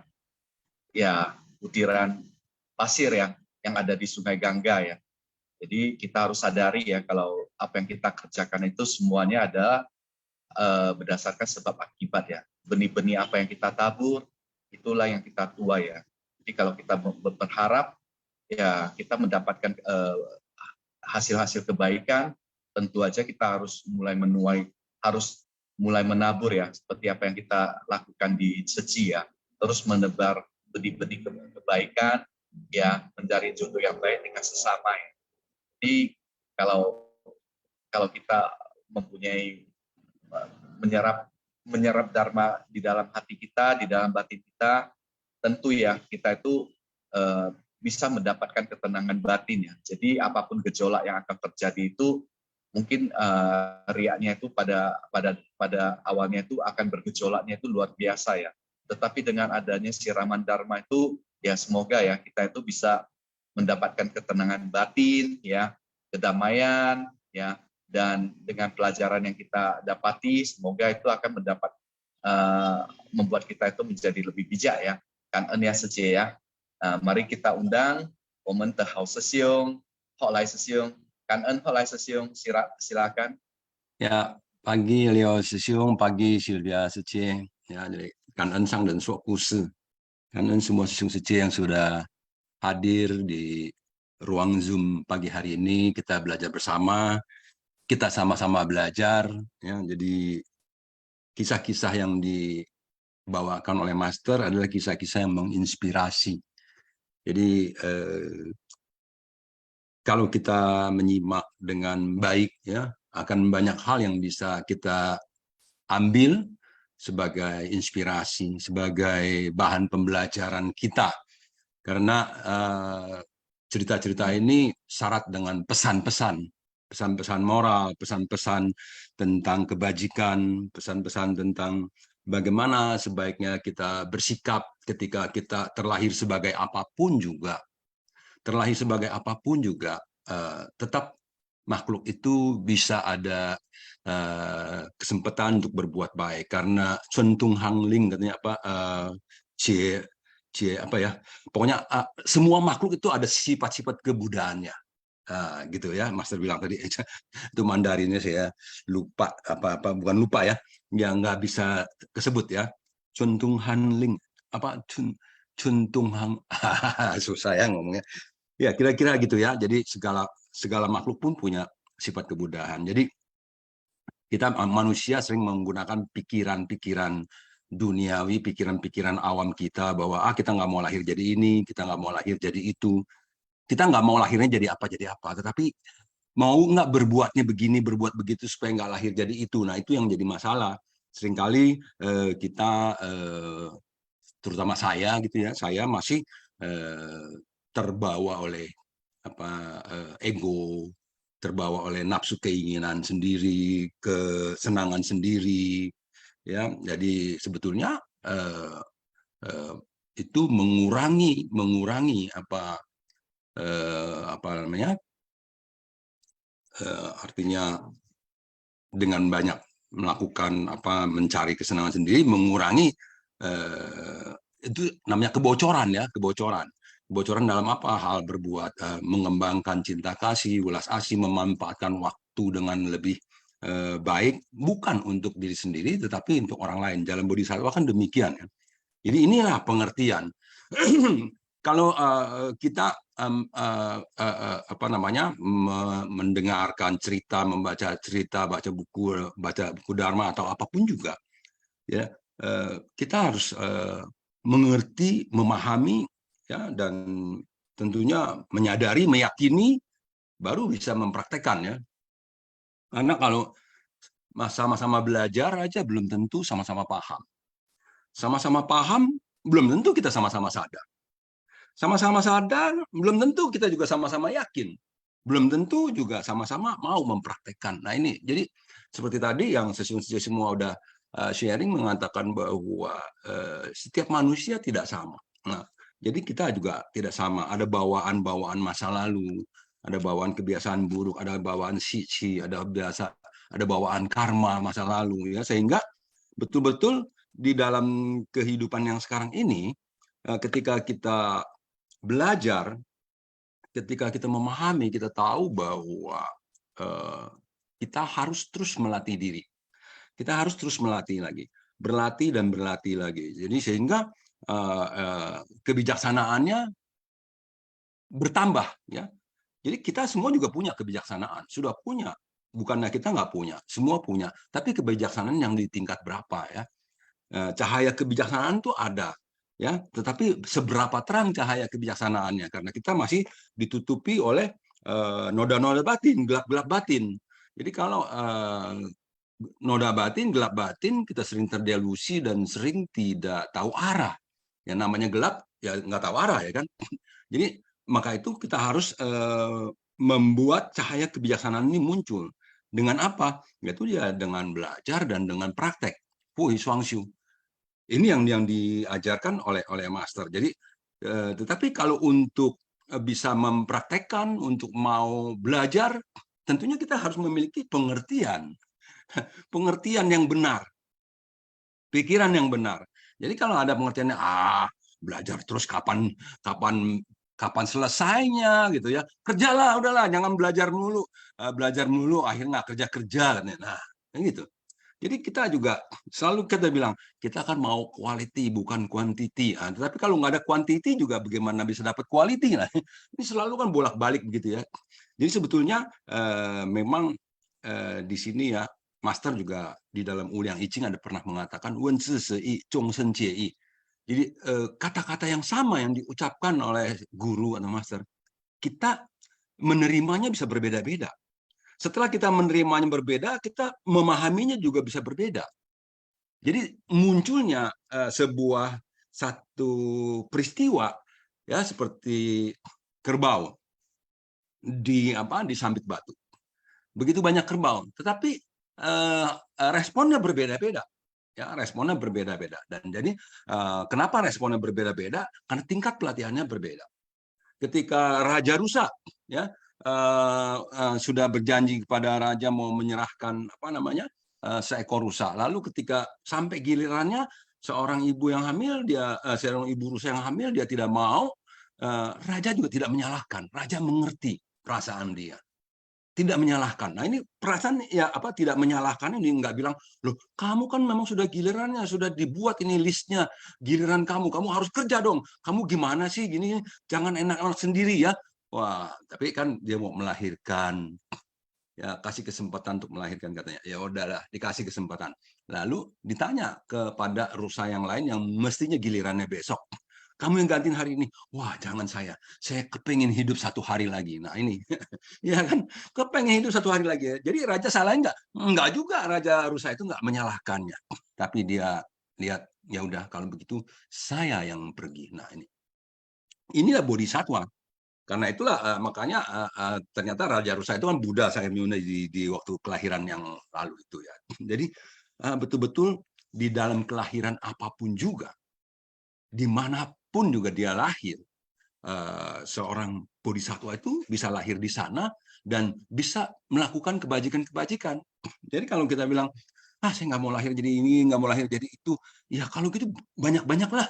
ya butiran pasir ya, yang ada di Sungai Gangga ya. Jadi kita harus sadari ya, kalau apa yang kita kerjakan itu semuanya ada berdasarkan sebab akibat ya. Benih-benih apa yang kita tabur, itulah yang kita tuai ya. Jadi kalau kita berharap ya kita mendapatkan hasil-hasil kebaikan, tentu aja kita harus mulai menuai, harus mulai menabur ya, seperti apa yang kita lakukan di Seci ya. Terus menebar benih-benih kebaikan ya, mencari jodoh yang baik dengan sesama ya. Jadi kalau kita mempunyai menyerap dharma di dalam hati kita, di dalam batin kita, tentu ya kita itu bisa mendapatkan ketenangan batin ya. Jadi apapun gejolak yang akan terjadi itu mungkin riaknya itu pada awalnya itu akan bergejolaknya itu luar biasa ya. Tetapi dengan adanya siraman dharma itu ya, semoga ya kita itu bisa mendapatkan ketenangan batin ya, kedamaian ya. Dan dengan pelajaran yang kita dapati, semoga itu akan membuat kita itu menjadi lebih bijak ya. Kan ya Sece ya. Mari kita undang Omen Tehau Sesiung, Hok Lai Sesiung, Kan Hok Lai Sesiung, silakan. Ya, pagi Leo Sesiung, pagi Sylvia Sece, ya, dari Kan Sang dan Sok Kuse. Kan semua Sesiung Sece yang sudah hadir di ruang Zoom pagi hari ini, kita belajar bersama. Kita sama-sama belajar, ya. Jadi kisah-kisah yang dibawakan oleh Master adalah kisah-kisah yang menginspirasi. Jadi kalau kita menyimak dengan baik, ya, akan banyak hal yang bisa kita ambil sebagai inspirasi, sebagai bahan pembelajaran kita. Karena cerita-cerita ini syarat dengan pesan-pesan. Pesan-pesan moral, pesan-pesan tentang kebajikan, pesan-pesan tentang bagaimana sebaiknya kita bersikap ketika kita terlahir sebagai apapun juga. Terlahir sebagai apapun juga, tetap makhluk itu bisa ada kesempatan untuk berbuat baik. Karena Chun Tung Hang Ling katanya apa, apa ya, pokoknya semua makhluk itu ada sifat-sifat kebudaannya. Gitu ya, Master bilang tadi. Itu Mandarinnya saya lupa, apa bukan lupa ya, yang nggak bisa kesebut ya. Chun Tung Han Ling, apa Chun Tung Hang, susah ya ngomongnya. Ya kira-kira gitu ya. Jadi segala makhluk pun punya sifat kebudahan. Jadi kita manusia sering menggunakan pikiran-pikiran duniawi, pikiran-pikiran awam kita bahwa kita nggak mau lahir jadi ini, kita nggak mau lahir jadi itu. Kita nggak mau lahirnya jadi apa, tetapi mau nggak berbuatnya begini, berbuat begitu supaya nggak lahir jadi itu. Nah, itu yang jadi masalah. Seringkali kita, terutama saya gitu ya, saya masih terbawa oleh ego, terbawa oleh nafsu keinginan sendiri, kesenangan sendiri, ya. Jadi sebetulnya itu mengurangi artinya dengan banyak melakukan mencari kesenangan sendiri, mengurangi itu namanya kebocoran ya, kebocoran. Kebocoran dalam apa? Hal berbuat, mengembangkan cinta kasih, ulas asih, memanfaatkan waktu dengan lebih baik, bukan untuk diri sendiri, tetapi untuk orang lain. Jalan bodhisattva kan demikian. Ya. Jadi inilah pengertian. Kalau kita mendengarkan cerita, membaca cerita, baca buku Dharma atau apapun juga, ya kita harus mengerti, memahami, ya, dan tentunya menyadari, meyakini, baru bisa mempraktekkan, ya. Karena kalau sama-sama belajar aja belum tentu sama-sama paham. Sama-sama paham belum tentu kita sama-sama sadar. Sama-sama sadar, belum tentu kita juga sama-sama yakin. Belum tentu juga sama-sama mau mempraktekkan. Nah ini, jadi seperti tadi yang sesi-sesi semua udah sharing mengatakan bahwa setiap manusia tidak sama. Nah, jadi kita juga tidak sama. Ada bawaan-bawaan masa lalu, ada bawaan kebiasaan buruk, ada bawaan sici, ada bawaan karma masa lalu, ya. Sehingga betul-betul di dalam kehidupan yang sekarang ini, ketika kita belajar, ketika kita memahami, kita tahu bahwa kita harus terus melatih diri. Kita harus terus melatih lagi, berlatih dan berlatih lagi. Jadi sehingga kebijaksanaannya bertambah, ya. Jadi kita semua juga punya kebijaksanaan, sudah punya. Bukannya kita nggak punya, semua punya. Tapi kebijaksanaan yang di tingkat berapa, ya? Cahaya kebijaksanaan itu ada. Ya, tetapi seberapa terang cahaya kebijaksanaannya, karena kita masih ditutupi oleh noda-noda batin, gelap-gelap batin. Jadi kalau noda batin, gelap batin, kita sering terdelusi dan sering tidak tahu arah. Yang namanya gelap, ya nggak tahu arah, ya kan. Jadi maka itu kita harus membuat cahaya kebijaksanaan ini muncul. Dengan apa? Yaitu ya dengan belajar dan dengan praktek. Hui Shuangxiu. Ini yang diajarkan oleh master. Jadi, tetapi kalau untuk bisa mempraktekkan, untuk mau belajar, tentunya kita harus memiliki pengertian yang benar, pikiran yang benar. Jadi kalau ada pengertiannya, belajar terus kapan selesainya, gitu ya? Kerjalah, udahlah, jangan belajar mulu akhirnya nggak kerja. Nah, gitu. Jadi kita juga selalu kita bilang, kita kan mau quality bukan quantity. Tetapi kalau nggak ada quantity juga bagaimana bisa dapat quality? Nah, ini selalu kan bolak-balik begitu, ya. Jadi sebetulnya memang di sini, ya, master juga di dalam Uliang I Ching ada pernah mengatakan wen zi se yi zhong shen jie yi. Jadi kata-kata yang sama yang diucapkan oleh guru atau master, kita menerimanya bisa berbeda-beda. Setelah kita menerimanya berbeda, kita memahaminya juga bisa berbeda. Jadi munculnya sebuah satu peristiwa, ya, seperti kerbau di Sambit Batu. Begitu banyak kerbau, tetapi responnya berbeda-beda. Ya, responnya berbeda-beda. Dan jadi kenapa responnya berbeda-beda? Karena tingkat pelatihannya berbeda. Ketika Raja Rusa, ya, sudah berjanji kepada raja mau menyerahkan seekor rusa. Lalu ketika sampai gilirannya seorang ibu rusa yang hamil, dia tidak mau. Raja juga tidak menyalahkan. Raja mengerti perasaan dia, tidak menyalahkan. Nah ini perasaan, ya, tidak menyalahkan ini, nggak bilang, loh kamu kan memang sudah gilirannya, sudah dibuat ini listnya, giliran kamu harus kerja dong. Kamu gimana sih gini? Jangan enak-enak sendiri, ya. Wah, tapi kan dia mau melahirkan, ya, kasih kesempatan untuk melahirkan, katanya. Ya udahlah, dikasih kesempatan. Lalu ditanya kepada rusa yang lain yang mestinya gilirannya besok, kamu yang gantiin hari ini. Wah, jangan saya kepengen hidup satu hari lagi. Nah ini, ya kan, kepengen hidup satu hari lagi. Jadi raja salah nggak? Nggak juga, raja rusa itu nggak menyalahkannya. Tapi dia lihat, ya udah kalau begitu saya yang pergi. Nah inilah bodhisattva. Karena itulah makanya ternyata Raja Rusa itu kan Buddha Shakyamuni di waktu kelahiran yang lalu itu, ya. Jadi betul-betul di dalam kelahiran apapun juga, dimanapun juga dia lahir, seorang bodhisattva itu bisa lahir di sana dan bisa melakukan kebajikan-kebajikan. Jadi kalau kita bilang, saya nggak mau lahir jadi ini, nggak mau lahir jadi itu, ya kalau gitu banyak-banyaklah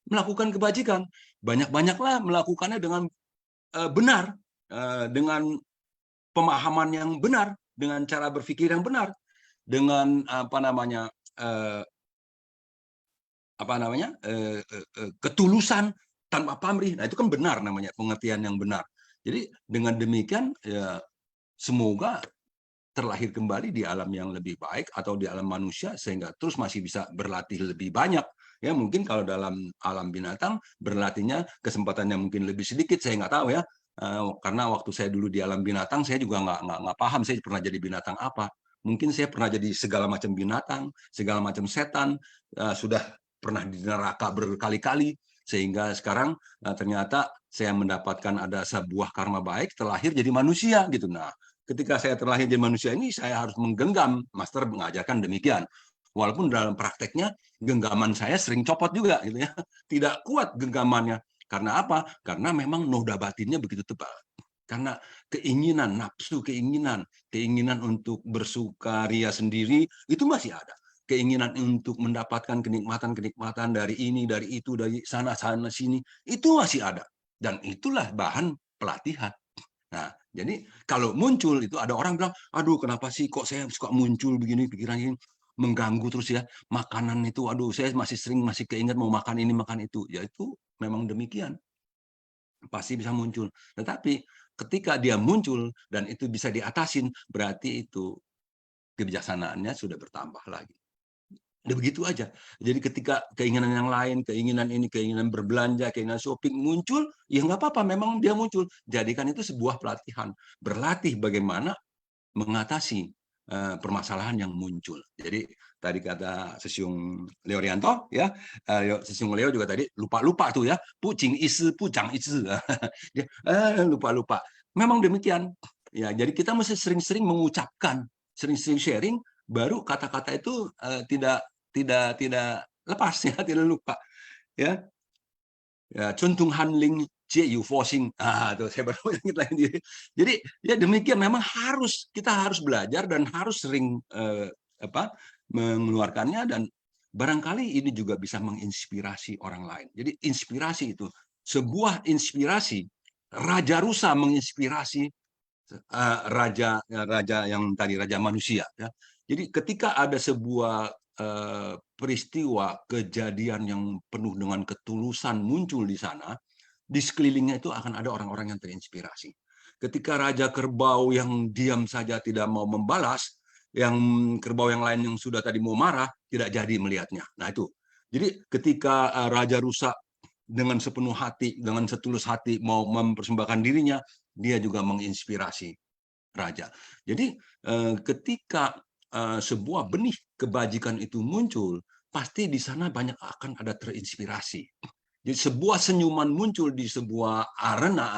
melakukan kebajikan. Banyak-banyaklah melakukannya dengan benar, dengan pemahaman yang benar, dengan cara berpikir yang benar, dengan ketulusan tanpa pamrih. Nah, itu kan benar namanya, pengertian yang benar. Jadi dengan demikian ya semoga terlahir kembali di alam yang lebih baik atau di alam manusia sehingga terus masih bisa berlatih lebih banyak. Ya mungkin kalau dalam alam binatang berlatihnya kesempatannya mungkin lebih sedikit, saya nggak tahu ya. Karena waktu saya dulu di alam binatang saya juga nggak paham saya pernah jadi binatang apa. Mungkin saya pernah jadi segala macam binatang, segala macam setan, sudah pernah di neraka berkali-kali sehingga sekarang ternyata saya mendapatkan ada sebuah karma baik terlahir jadi manusia gitu. Nah, ketika saya terlahir jadi manusia ini, saya harus menggenggam. Master mengajarkan demikian. Walaupun dalam prakteknya, genggaman saya sering copot juga. Gitu ya. Tidak kuat genggamannya. Karena apa? Karena memang noda batinnya begitu tebal. Karena keinginan, nafsu, keinginan untuk bersukaria sendiri, itu masih ada. Keinginan untuk mendapatkan kenikmatan-kenikmatan dari ini, dari itu, dari sana-sana sini, itu masih ada. Dan itulah bahan pelatihan. Nah, jadi kalau muncul itu ada orang bilang, aduh kenapa sih kok saya suka muncul begini pikiran ini mengganggu terus ya makanan itu, aduh saya masih keinget mau makan ini makan itu, ya itu memang demikian pasti bisa muncul. Tetapi ketika dia muncul dan itu bisa diatasin, berarti itu kebijaksanaannya sudah bertambah lagi. Udah begitu aja. Jadi ketika keinginan yang lain, keinginan ini, keinginan berbelanja, keinginan shopping muncul, ya nggak apa-apa, memang dia muncul. Jadikan itu sebuah pelatihan. Berlatih bagaimana mengatasi permasalahan yang muncul. Jadi tadi kata Sesiung Leo Rianto, ya, Sesiung Leo juga tadi lupa-lupa tuh ya, pucing isi, pucang isi, dia lupa-lupa. Memang demikian. Ya, jadi kita mesti sering-sering mengucapkan, sering-sering sharing, baru kata-kata itu tidak lepas ya, tidak lupa ya. Ya, Chuntung Hanling Jiu Forcing. Tuh saya baru ingat lagi. Jadi ya demikian memang kita harus belajar dan harus sering mengeluarkannya dan barangkali ini juga bisa menginspirasi orang lain. Jadi inspirasi itu sebuah inspirasi. Raja Rusa menginspirasi raja yang tadi raja manusia ya. Jadi ketika ada sebuah peristiwa kejadian yang penuh dengan ketulusan muncul di sana, di sekelilingnya itu akan ada orang-orang yang terinspirasi. Ketika Raja Kerbau yang diam saja tidak mau membalas, yang kerbau yang lain yang sudah tadi mau marah, tidak jadi melihatnya. Nah itu. Jadi ketika Raja Rusa dengan sepenuh hati, dengan setulus hati mau mempersembahkan dirinya, dia juga menginspirasi Raja. Jadi ketika sebuah benih kebajikan itu muncul, pasti di sana banyak akan ada terinspirasi. Jadi sebuah senyuman muncul di sebuah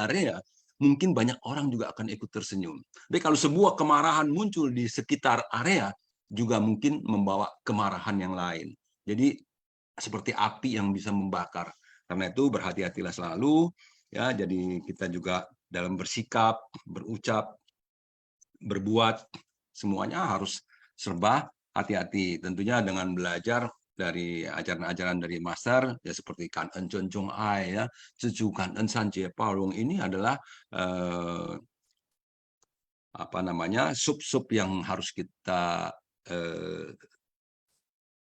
area, mungkin banyak orang juga akan ikut tersenyum. Tapi kalau sebuah kemarahan muncul di sekitar area, juga mungkin membawa kemarahan yang lain. Jadi seperti api yang bisa membakar. Karena itu berhati-hatilah selalu, ya. Jadi kita juga dalam bersikap, berucap, berbuat, semuanya harus serba hati-hati. Tentunya dengan belajar dari ajaran-ajaran dari Master, ya seperti Kan En Chun Chung Ai, ya, Cucu Kan En San Jie Paolong ini adalah sub-sub yang harus kita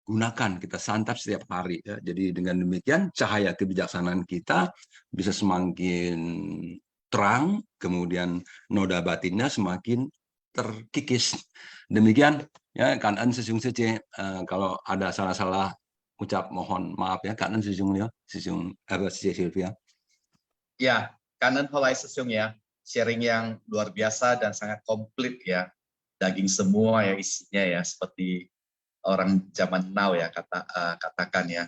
gunakan, kita santap setiap hari. Ya. Jadi dengan demikian cahaya kebijaksanaan kita bisa semakin terang, kemudian noda batinnya semakin terkikis. Demikian ya, Kan-en Sesiung Sece, kalau ada salah-salah ucap mohon maaf ya, Kan-en Sesiung ya, Sesiung Sylvia. Ya, Kan-en Holai Sesiung ya, sharing yang luar biasa dan sangat komplit ya, daging semua ya isinya ya, seperti orang zaman now ya katakan ya.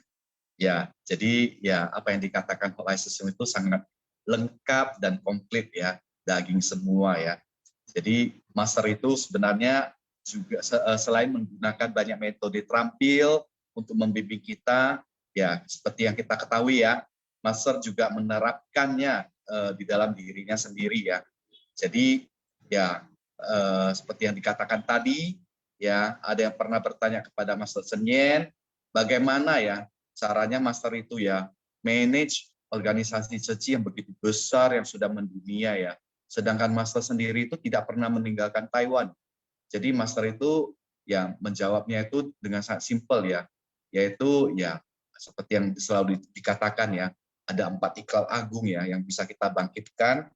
Ya, jadi ya apa yang dikatakan Holai Sesiung itu sangat lengkap dan komplit ya, daging semua ya. Jadi Master itu sebenarnya juga selain menggunakan banyak metode terampil untuk membimbing kita, ya seperti yang kita ketahui ya, Master juga menerapkannya di dalam dirinya sendiri ya. Jadi ya seperti yang dikatakan tadi, ya ada yang pernah bertanya kepada Master Senyen, bagaimana ya caranya Master itu ya manage organisasi CECI yang begitu besar, yang sudah mendunia ya. Sedangkan Master sendiri itu tidak pernah meninggalkan Taiwan. Jadi Master itu yang menjawabnya itu dengan sangat simpel ya, yaitu ya seperti yang selalu dikatakan ya, ada 4 ikral agung ya yang bisa kita bangkitkan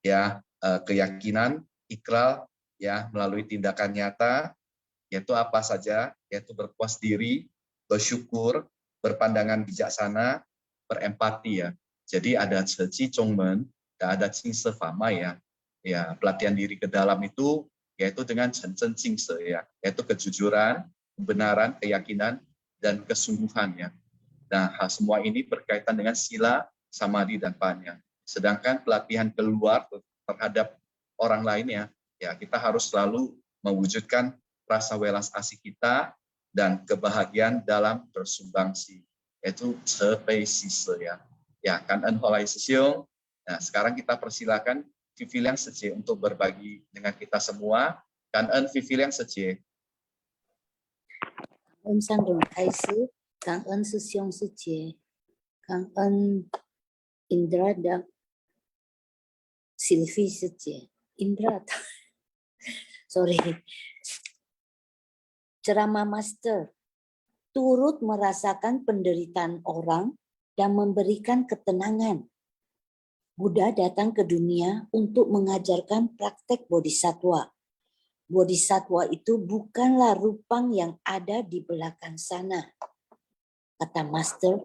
ya, keyakinan, ikral ya melalui tindakan nyata, yaitu apa saja, yaitu berpuas diri, bersyukur, berpandangan bijaksana, berempati ya. Jadi ada Ceci Chongmen, dan ada Qingse Fama ya. Ya, pelatihan diri ke dalam itu yaitu dengan Chen Qingse ya, yaitu kejujuran, kebenaran, keyakinan, dan kesungguhan ya. Nah, semua ini berkaitan dengan sila, samadhi, dan panya. Sedangkan pelatihan keluar terhadap orang lain ya kita harus selalu mewujudkan rasa welas asih kita dan kebahagiaan dalam bersumbangsi, yaitu cepesise ya. Ya, Kangen Holai Sesiong. Nah, sekarang kita persilakan Viviliang Sece untuk berbagi dengan kita semua. Kangen Viviliang Sece. 感恩上人开示，感恩师兄师姐，感恩 Indra dan Sylvie 师姐，Indra sorry, ceramah Master turut merasakan penderitaan orang dan memberikan ketenangan. Buddha datang ke dunia untuk mengajarkan praktek bodhisattva. Bodhisattva itu bukanlah rupang yang ada di belakang sana. Kata Master,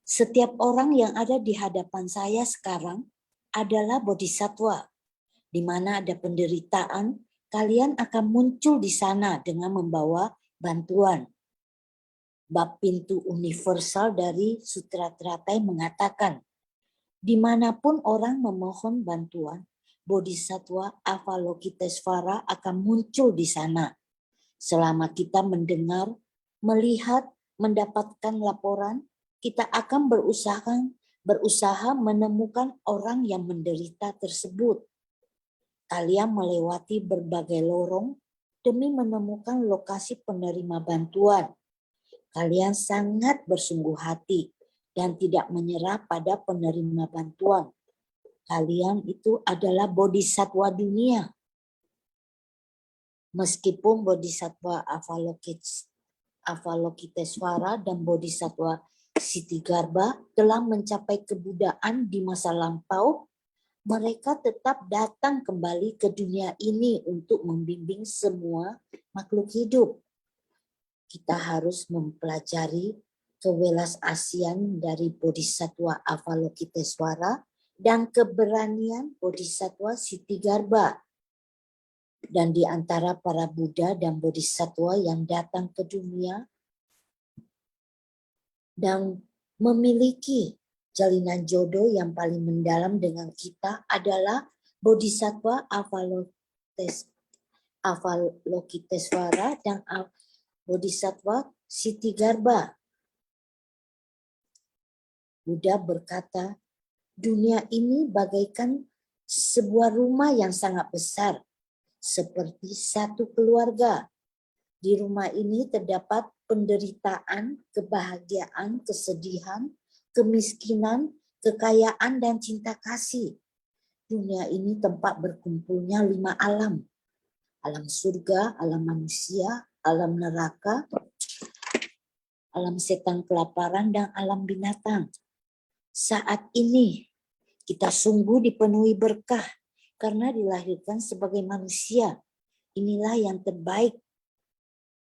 setiap orang yang ada di hadapan saya sekarang adalah bodhisattva. Di mana ada penderitaan, kalian akan muncul di sana dengan membawa bantuan. Bab pintu universal dari Sutra Teratai mengatakan, dimanapun orang memohon bantuan, Bodhisattva Avalokitesvara akan muncul di sana. Selama kita mendengar, melihat, mendapatkan laporan, kita akan berusaha menemukan orang yang menderita tersebut. Kalian melewati berbagai lorong demi menemukan lokasi penerima bantuan. Kalian sangat bersungguh hati dan tidak menyerah pada penerima bantuan. Kalian itu adalah bodhisattva dunia. Meskipun bodhisattva Avalokitesvara dan bodhisattva Sitigarbha telah mencapai kebudaan di masa lampau, mereka tetap datang kembali ke dunia ini untuk membimbing semua makhluk hidup. Kita harus mempelajari kewelasasian dari bodhisattva Avalokitesvara dan keberanian bodhisattva Sitigarbha. Dan di antara para Buddha dan bodhisattva yang datang ke dunia dan memiliki jalinan jodoh yang paling mendalam dengan kita adalah bodhisattva Avalokitesvara dan bodhisattva Sitigarbha. Buddha berkata, dunia ini bagaikan sebuah rumah yang sangat besar, seperti satu keluarga. Di rumah ini terdapat penderitaan, kebahagiaan, kesedihan, kemiskinan, kekayaan, dan cinta kasih. Dunia ini tempat berkumpulnya 5 alam. Alam surga, alam manusia, alam neraka, alam setan kelaparan, dan alam binatang. Saat ini kita sungguh dipenuhi berkah karena dilahirkan sebagai manusia. Inilah yang terbaik.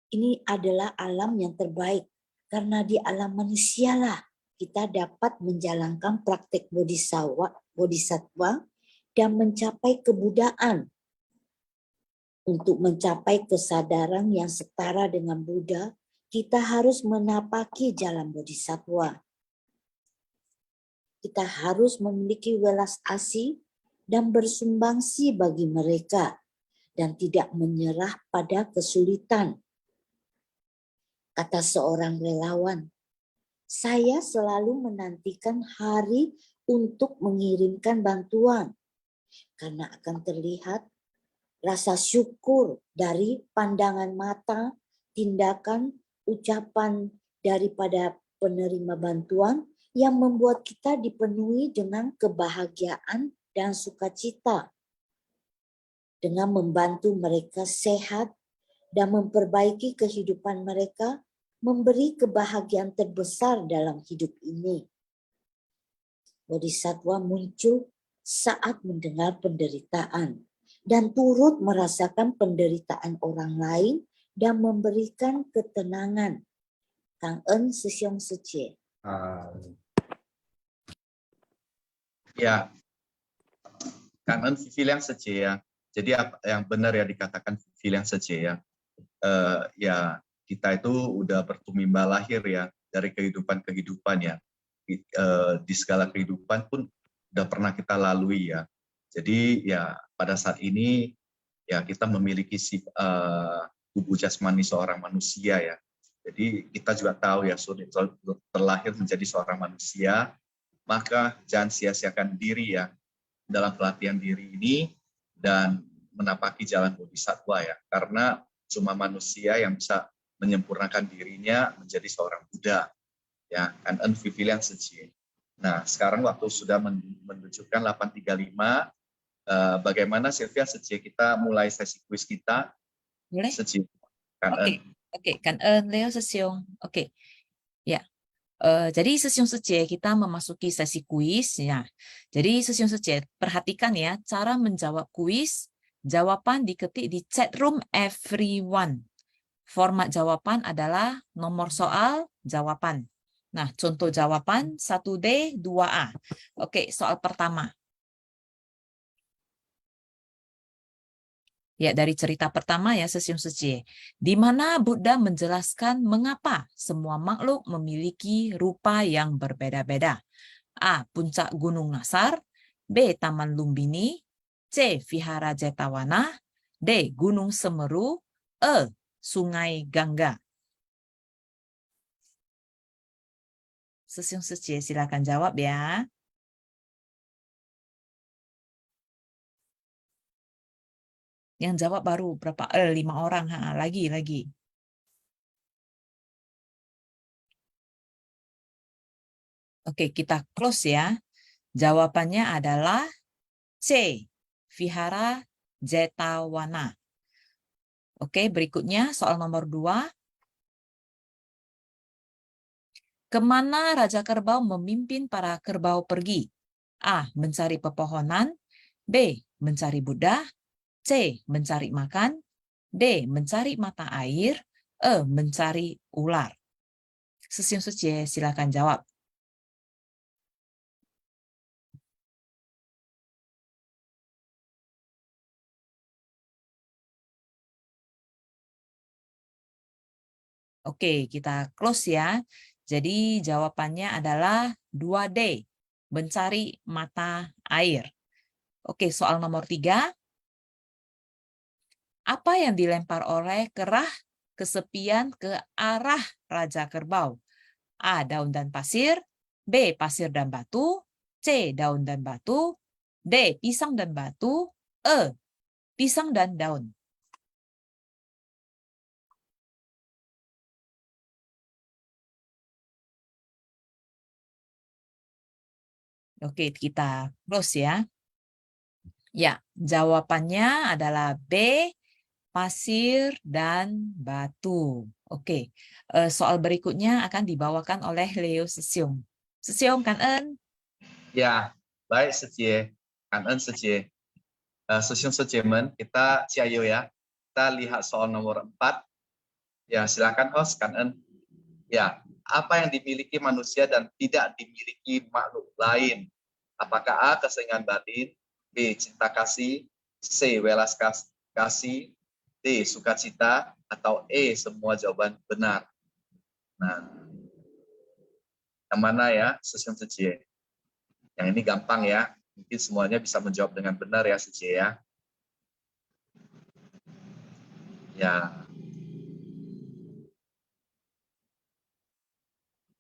Ini adalah alam yang terbaik. Karena di alam manusialah kita dapat menjalankan praktek bodhisattva dan mencapai kebudaan. Untuk mencapai kesadaran yang setara dengan Buddha, kita harus menapaki jalan bodhisattva. Kita harus memiliki welas asih dan bersumbangsi bagi mereka dan tidak menyerah pada kesulitan. Kata seorang relawan, saya selalu menantikan hari untuk mengirimkan bantuan karena akan terlihat rasa syukur dari pandangan mata, tindakan, ucapan daripada penerima bantuan yang membuat kita dipenuhi dengan kebahagiaan dan sukacita, dengan membantu mereka sehat dan memperbaiki kehidupan mereka, memberi kebahagiaan terbesar dalam hidup ini. Bodhisattva muncul saat mendengar penderitaan dan turut merasakan penderitaan orang lain dan memberikan ketenangan. Kang En Sisyong Secie. Ya, Kang En Viviliang Secie ya. Jadi yang benar ya dikatakan Viviliang Secie ya. Ya kita itu udah bertumimba lahir ya dari kehidupan ya. Di segala kehidupan pun udah pernah kita lalui ya. Jadi ya pada saat ini ya kita memiliki tubuh jasmani seorang manusia ya. Jadi kita juga tahu ya terlahir menjadi seorang manusia, maka jangan sia-siakan diri ya dalam pelatihan diri ini dan menapaki jalan bodhisattva ya. Karena cuma manusia yang bisa menyempurnakan dirinya menjadi seorang Buddha. Ya, Kang En Viviliang Secie. Nah, sekarang waktu sudah menunjukkan 8.35. Bagaimana Sylvia Secie kita mulai sesi kuis kita? Boleh? Secie. Kang En. Oke, Kang En, Leo Sisyong. Oke. Ya. Jadi Sisyong Secie kita memasuki sesi kuis ya. Jadi Sisyong Secie perhatikan ya cara menjawab kuis. Jawaban diketik di chat room everyone. Format jawaban adalah nomor soal jawaban. Nah, contoh jawaban 1D, 2A. Oke, soal pertama. Ya, dari cerita pertama ya, Sisyong Secie. Di mana Buddha menjelaskan mengapa semua makhluk memiliki rupa yang berbeda-beda. A. Puncak Gunung Nasar. B. Taman Lumbini. C. Vihara Jetawana. D. Gunung Semeru. E. Sungai Gangga. Sisyong Secie, silakan jawab ya. Yang jawab baru berapa? 5 orang. Lagi. Oke, kita close ya. Jawabannya adalah C. Vihara Jetawana. Oke, berikutnya soal nomor 2. Kemana Raja Kerbau memimpin para kerbau pergi? A. Mencari pepohonan. B. Mencari Buddha. C. Mencari makan. D. Mencari mata air. E. Mencari ular. Sisyong Secie, silakan jawab. Oke, kita close ya. Jadi jawabannya adalah 2D. Mencari mata air. Oke, soal nomor 3. Apa yang dilempar oleh kerah kesepian ke arah Raja Kerbau? A. Daun dan pasir. B. Pasir dan batu. C. Daun dan batu. D. Pisang dan batu. E. Pisang dan daun. Oke, kita close ya. Ya, jawabannya adalah B. Pasir dan batu. Oke, soal berikutnya akan dibawakan oleh Leo Sisyong. Sisyong, Kang En. Ya, baik Secie. Kang En Secie. Sisyong Secie men, kita ciayo ya. Kita lihat soal nomor 4. Ya, silakan host Kang En. Ya, apa yang dimiliki manusia dan tidak dimiliki makhluk lain? Apakah A. Keseringan batin, B. Cinta kasih, C. Welas kasih, D. Sukacita, atau E. Semua jawaban benar. Nah, yang mana ya, Sisyong Secie? Yang ini gampang ya, mungkin semuanya bisa menjawab dengan benar ya, Secie ya. Ya,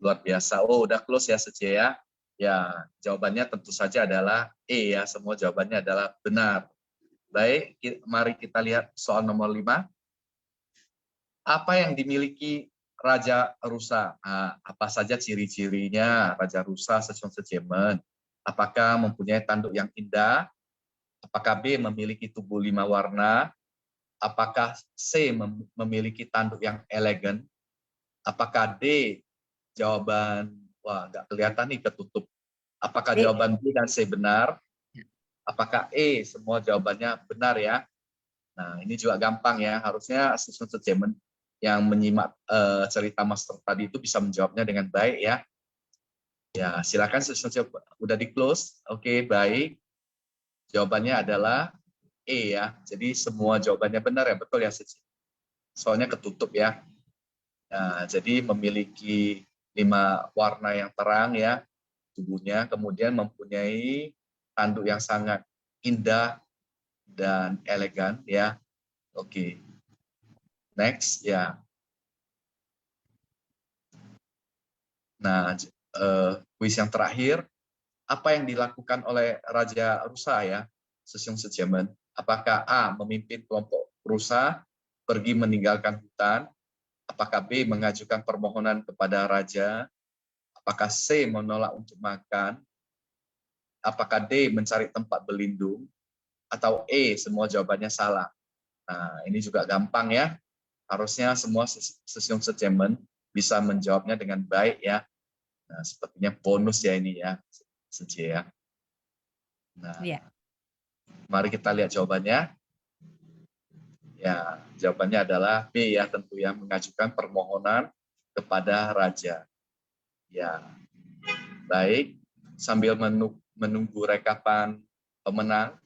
luar biasa. Oh, udah close ya, Secie ya. Ya, jawabannya tentu saja adalah E ya, semua jawabannya adalah benar. Baik, mari kita lihat soal nomor 5. Apa yang dimiliki Raja rusa. Apa saja ciri-cirinya Raja rusa sesuai sejemen? Apakah mempunyai tanduk yang indah? Apakah B memiliki tubuh 5 warna? Apakah C memiliki tanduk yang elegan? Apakah D jawaban, wah nggak kelihatan nih, ketutup. Apakah D. jawaban B dan C benar? Apakah E semua jawabannya benar ya? Nah ini juga gampang ya, harusnya asisten sejemen yang menyimak cerita master tadi itu bisa menjawabnya dengan baik ya. Ya silakan udah di close. Oke, baik. Jawabannya adalah E ya. Jadi semua jawabannya benar ya, betul ya. Soalnya ketutup ya. Nah, jadi memiliki 5 warna yang terang ya tubuhnya, kemudian mempunyai tanduk yang sangat indah dan elegan ya. Oke. Next ya. Nah, kuis yang terakhir, apa yang dilakukan oleh Raja Rusa ya, Sesyong Sejemen? Apakah A memimpin kelompok rusa pergi meninggalkan hutan? Apakah B mengajukan permohonan kepada raja? Apakah C menolak untuk makan? Apakah D mencari tempat berlindung? Atau E semua jawabannya salah? Nah, ini juga gampang ya. Harusnya semua Sesyong Sejemen bisa menjawabnya dengan baik ya. Nah, sepertinya bonus ya ini ya, Seje ya. Nah, Ya. mari kita lihat jawabannya. Ya, jawabannya adalah B ya, tentu ya, mengajukan permohonan kepada raja. Ya, baik. Sambil menunggu rekapan pemenang,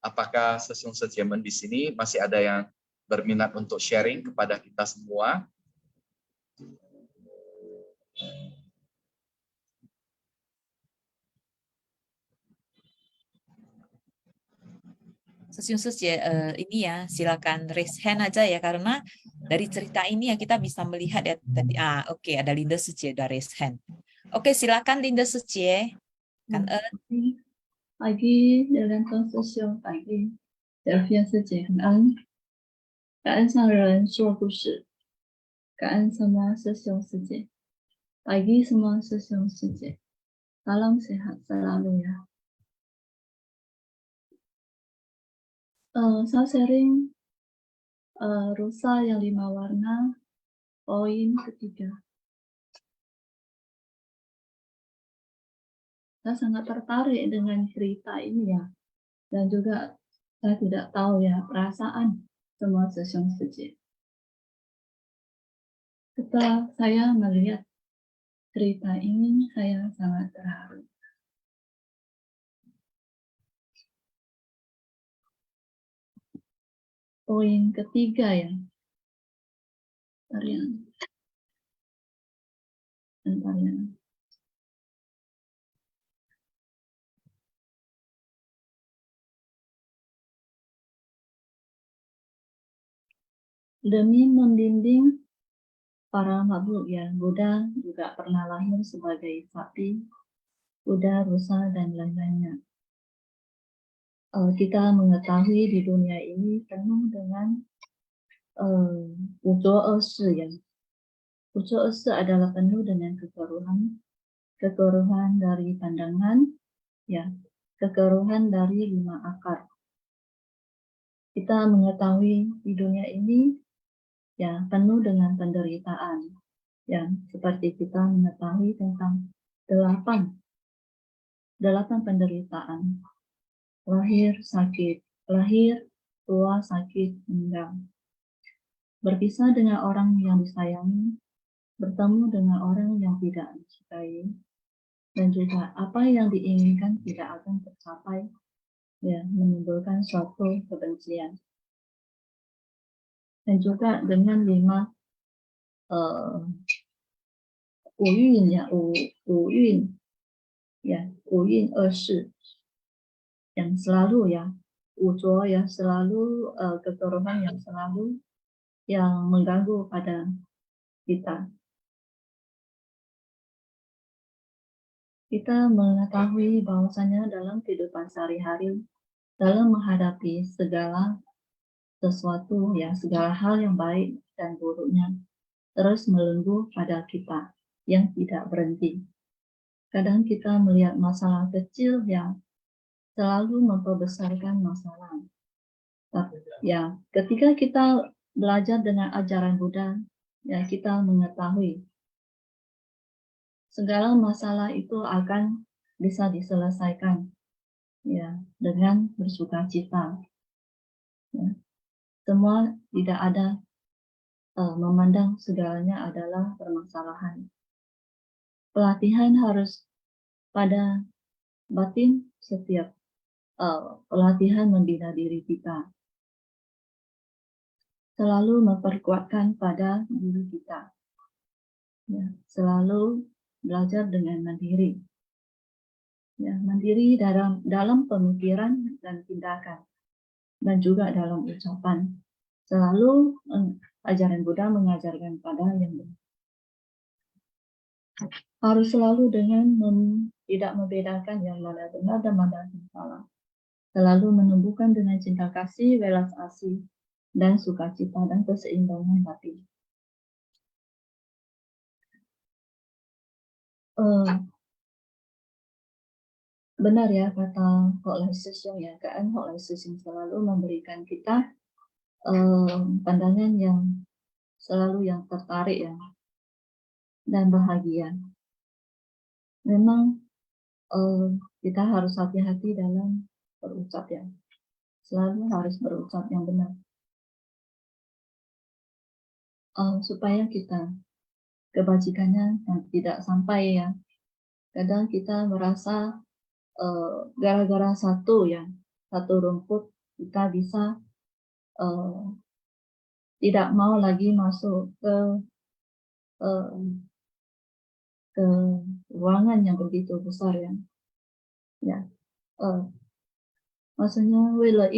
apakah Sesyong Sejemen di sini masih ada yang berminat untuk sharing kepada kita semua? Sesyum ya, ini ya silakan raise hand aja ya, karena dari cerita ini ya kita bisa melihat ya tadi. Oke, ada Linda Sucie udah raise hand. Oke, silakan Linda Sucie. Kan Pagi dengan Sesyong pagi，聊天世界很安，感恩上人说故事，感恩什么师兄师姐，pagi semua师兄师姐，salam sehat selalu ya. Saya sharing rusa yang 5 warna, poin ketiga. Saya sangat tertarik dengan cerita ini ya, dan juga saya tidak tahu ya perasaan semua sesyong seje. Setelah saya melihat cerita ini, saya sangat terharu. Poin ketiga ya, bentar ya. Demi membimbing para makhluk ya, Buddha juga pernah lahir sebagai sapi, kuda, rusa, dan lain-lainnya. Kita mengetahui di dunia ini penuh dengan wujud esi ya. Wujud esi adalah penuh dengan kekeruhan dari pandangan, ya, kekeruhan dari 5 akar. Kita mengetahui di dunia ini ya penuh dengan penderitaan, ya, seperti kita mengetahui tentang 8 penderitaan. Lahir, sakit, lahir, tua, sakit, meninggal. Berpisah dengan orang yang disayangi, bertemu dengan orang yang tidak disukai, dan juga apa yang diinginkan tidak akan tercapai, ya, menimbulkan suatu kebencian. Dan juga dengan 5 五蕴ya, 五蕴ya, 五蕴恶事yang selalu ya, wujud yang selalu, kekeruhan yang selalu yang mengganggu pada kita. Kita mengetahui bahwasanya dalam kehidupan sehari-hari, dalam menghadapi segala sesuatu ya, segala hal yang baik dan buruknya, terus melenggu pada kita yang tidak berhenti. Kadang kita melihat masalah kecil yang selalu memperbesarkan masalah. Tapi, ya, ketika kita belajar dengan ajaran Buddha, ya kita mengetahui segala masalah itu akan bisa diselesaikan, ya, dengan bersukacita. Ya. Semua tidak ada memandang segalanya adalah permasalahan. Pelatihan harus pada batin setiap pelatihan membina diri kita. Selalu memperkuatkan pada diri kita. Ya, selalu belajar dengan mandiri. Ya, mandiri dalam pemikiran dan tindakan. Dan juga dalam ucapan. Selalu ajaran Buddha mengajarkan pada yang benar. Harus selalu dengan tidak membedakan yang mana benar dan mana yang salah. Selalu menumbuhkan dengan cinta kasih, welas asih, dan sukacita dan keseimbangan batin. Benar ya kata Hok Lai Sisung ya, kan Hok Lai Sisung selalu memberikan kita pandangan yang selalu yang tertarik ya dan bahagia. Memang kita harus hati-hati dalam berucap ya, selalu harus berucap yang benar supaya kita kebajikannya tidak sampai ya. Kadang kita merasa gara-gara satu rumput kita bisa tidak mau lagi masuk ke ruangan yang begitu besar ya. Maksudnya wila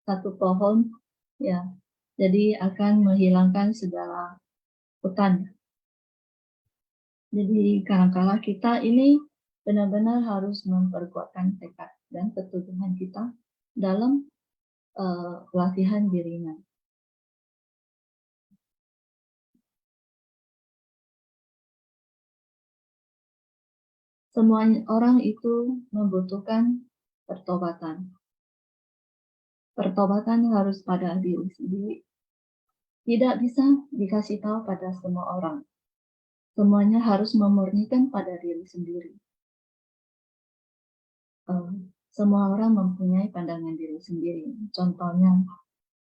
satu pohon ya, jadi akan menghilangkan segala hutan. Jadi kadang-kala kita ini benar-benar harus memperkuatkan tekad dan keteguhan kita dalam pelatihan dirinya. Semua orang itu membutuhkan pertobatan. Pertobatan harus pada diri sendiri. Tidak bisa dikasih tahu pada semua orang. Semuanya harus memurnikan pada diri sendiri. Semua orang mempunyai pandangan diri sendiri. Contohnya,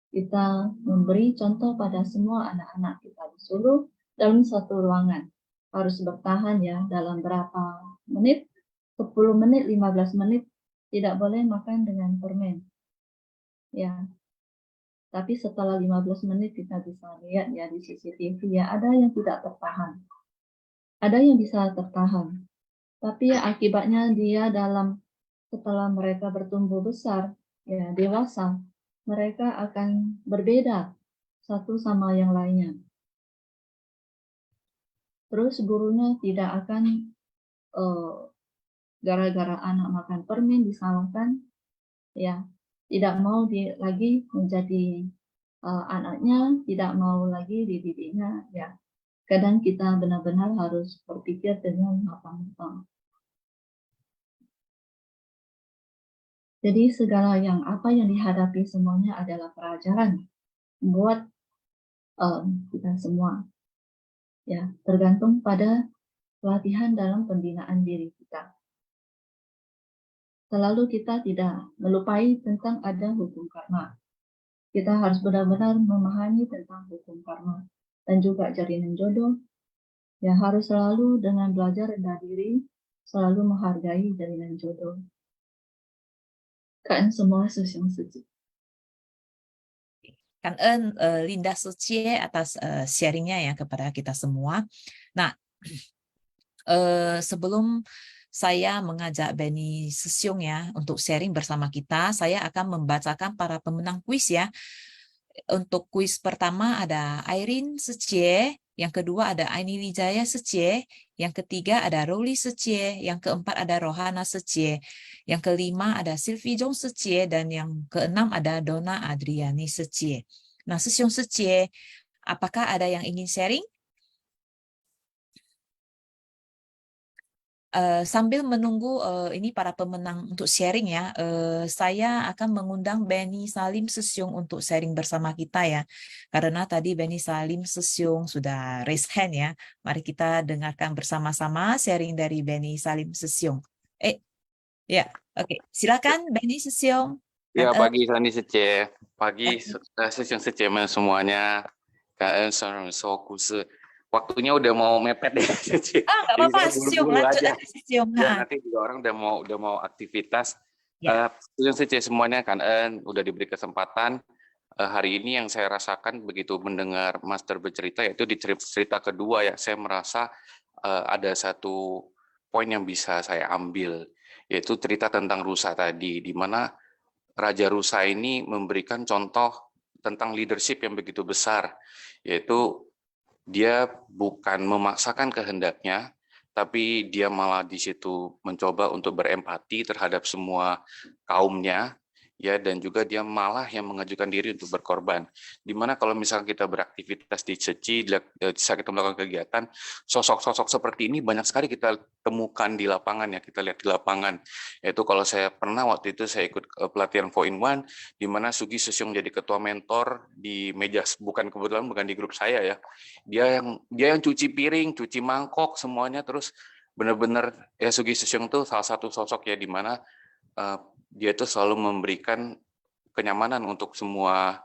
kita memberi contoh pada semua anak-anak kita disuruh dalam satu ruangan. Harus bertahan ya dalam berapa menit, 10 menit, 15 menit, tidak boleh makan dengan permen. Ya, tapi setelah 15 menit kita bisa lihat ya di CCTV ya, ada yang tidak tertahan. Ada yang bisa tertahan. Tapi ya, akibatnya dia setelah mereka bertumbuh besar, ya dewasa, mereka akan berbeda satu sama yang lainnya. Terus gurunya tidak akan gara-gara anak makan permen disalahkan, ya tidak mau lagi menjadi anaknya, tidak mau lagi dididiknya, ya. Kadang kita benar-benar harus berpikir dengan matang-matang. Jadi segala apa yang dihadapi semuanya adalah pelajaran buat kita semua. Ya, tergantung pada pelatihan dalam pembinaan diri kita. Selalu kita tidak melupai tentang ada hukum karma. Kita harus benar-benar memahami tentang hukum karma dan juga jalinan jodoh. Ya, harus selalu dengan belajar rendah diri, selalu menghargai jalinan jodoh. Kan semua yang suci. Cảm ơn Linda Sucie atas sharingnya ya kepada kita semua. Nah, sebelum saya mengajak Benny Sesyung ya untuk sharing bersama kita, saya akan membacakan para pemenang kuis ya. Untuk kuis pertama ada Irene Sucie, yang kedua ada Aini Wijaya Sucie, yang ketiga ada Rowli Sucie, yang keempat ada Rohana Sucie, yang kelima ada Sylvie Jong Sucie, dan yang keenam ada Donna Adriani Sucie. Nah, Sesyung Sucie, Apakah ada yang ingin sharing? Sambil menunggu ini para pemenang untuk sharing ya, saya akan mengundang Benny Salim Sesyung untuk sharing bersama kita ya. Karena tadi Benny Salim Sesyung sudah raise hand ya. Mari kita dengarkan bersama-sama sharing dari Benny Salim Sesyung. Ya, oke. Silakan Benny Sesyung. Ya, Kan, pagi Sani Sece, pagi Sesiong Sece semuanya, KN Sarang Sokus. Waktunya udah mau mepet deh, Sece. nggak Jadi apa-apa, saya Sesyung. buru-buru Lanjut aja. aja, Sesyung. Ya, nanti juga orang udah mau aktivitas. Ya. Sesiong Sece semuanya kan udah diberi kesempatan. Hari ini yang saya rasakan begitu mendengar Master bercerita, yaitu di cerita kedua ya, saya merasa ada satu poin yang bisa saya ambil, yaitu cerita tentang rusa tadi, di mana Raja Rusa ini memberikan contoh tentang leadership yang begitu besar, yaitu dia bukan memaksakan kehendaknya, tapi dia malah di situ mencoba untuk berempati terhadap semua kaumnya, ya, dan juga dia malah yang mengajukan diri untuk berkorban. Dimana kalau misalnya kita beraktivitas di Ceci, saat kita melakukan kegiatan, sosok-sosok seperti ini banyak sekali kita temukan di lapangan ya, kita lihat di lapangan. Yaitu kalau saya pernah waktu itu saya ikut pelatihan 4-in-1, di mana Sugi Sesyong jadi ketua mentor di meja, bukan di grup saya ya. Dia yang cuci piring, cuci mangkok semuanya, terus benar-benar ya Sugi Sesyong tuh salah satu sosok ya, di mana dia itu selalu memberikan kenyamanan untuk semua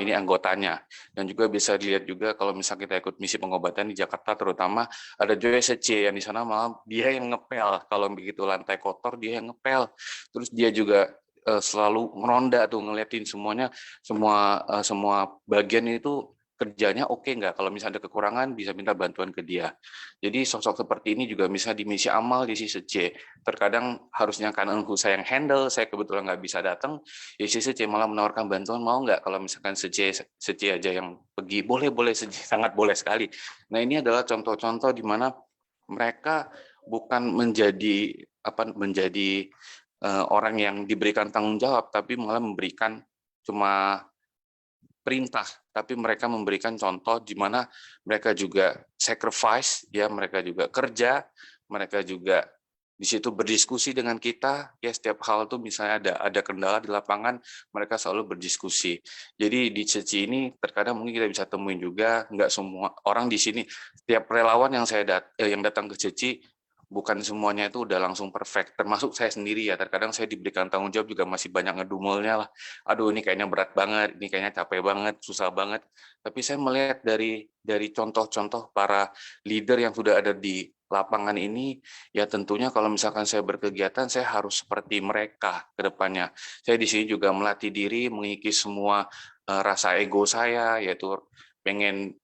ini anggotanya. Dan juga bisa dilihat juga kalau misalnya kita ikut misi pengobatan di Jakarta, terutama ada Joy Sece yang di sana malah dia yang ngepel, kalau begitu lantai kotor dia yang ngepel. Terus dia juga selalu meronda tuh, ngeliatin semuanya, semua bagian itu kerjanya oke nggak, kalau misalnya ada kekurangan bisa minta bantuan ke dia. Jadi sosok seperti ini juga bisa di misi amal di Sece. Terkadang harusnya kan saya yang handle, saya kebetulan nggak bisa datang, ya Sece malah menawarkan bantuan, mau nggak kalau misalkan Sece aja yang pergi, boleh Sece, sangat boleh sekali. Nah, ini adalah contoh-contoh di mana mereka bukan menjadi orang yang diberikan tanggung jawab, tapi malah memberikan cuma perintah, tapi mereka memberikan contoh di mana mereka juga sacrifice, ya, mereka juga kerja, mereka juga di situ berdiskusi dengan kita, ya, setiap hal tuh misalnya ada kendala di lapangan, mereka selalu berdiskusi. Jadi di Ceci ini terkadang mungkin kita bisa temuin juga, nggak semua orang di sini, setiap relawan yang yang datang ke Ceci, bukan semuanya itu udah langsung perfect, termasuk saya sendiri ya, terkadang saya diberikan tanggung jawab juga masih banyak ngedumelnya lah, aduh ini kayaknya berat banget, ini kayaknya capek banget, susah banget. Tapi saya melihat dari contoh-contoh para leader yang sudah ada di lapangan ini, ya tentunya kalau misalkan saya berkegiatan, saya harus seperti mereka ke depannya. Saya di sini juga melatih diri, mengikis semua rasa ego saya, yaitu pengen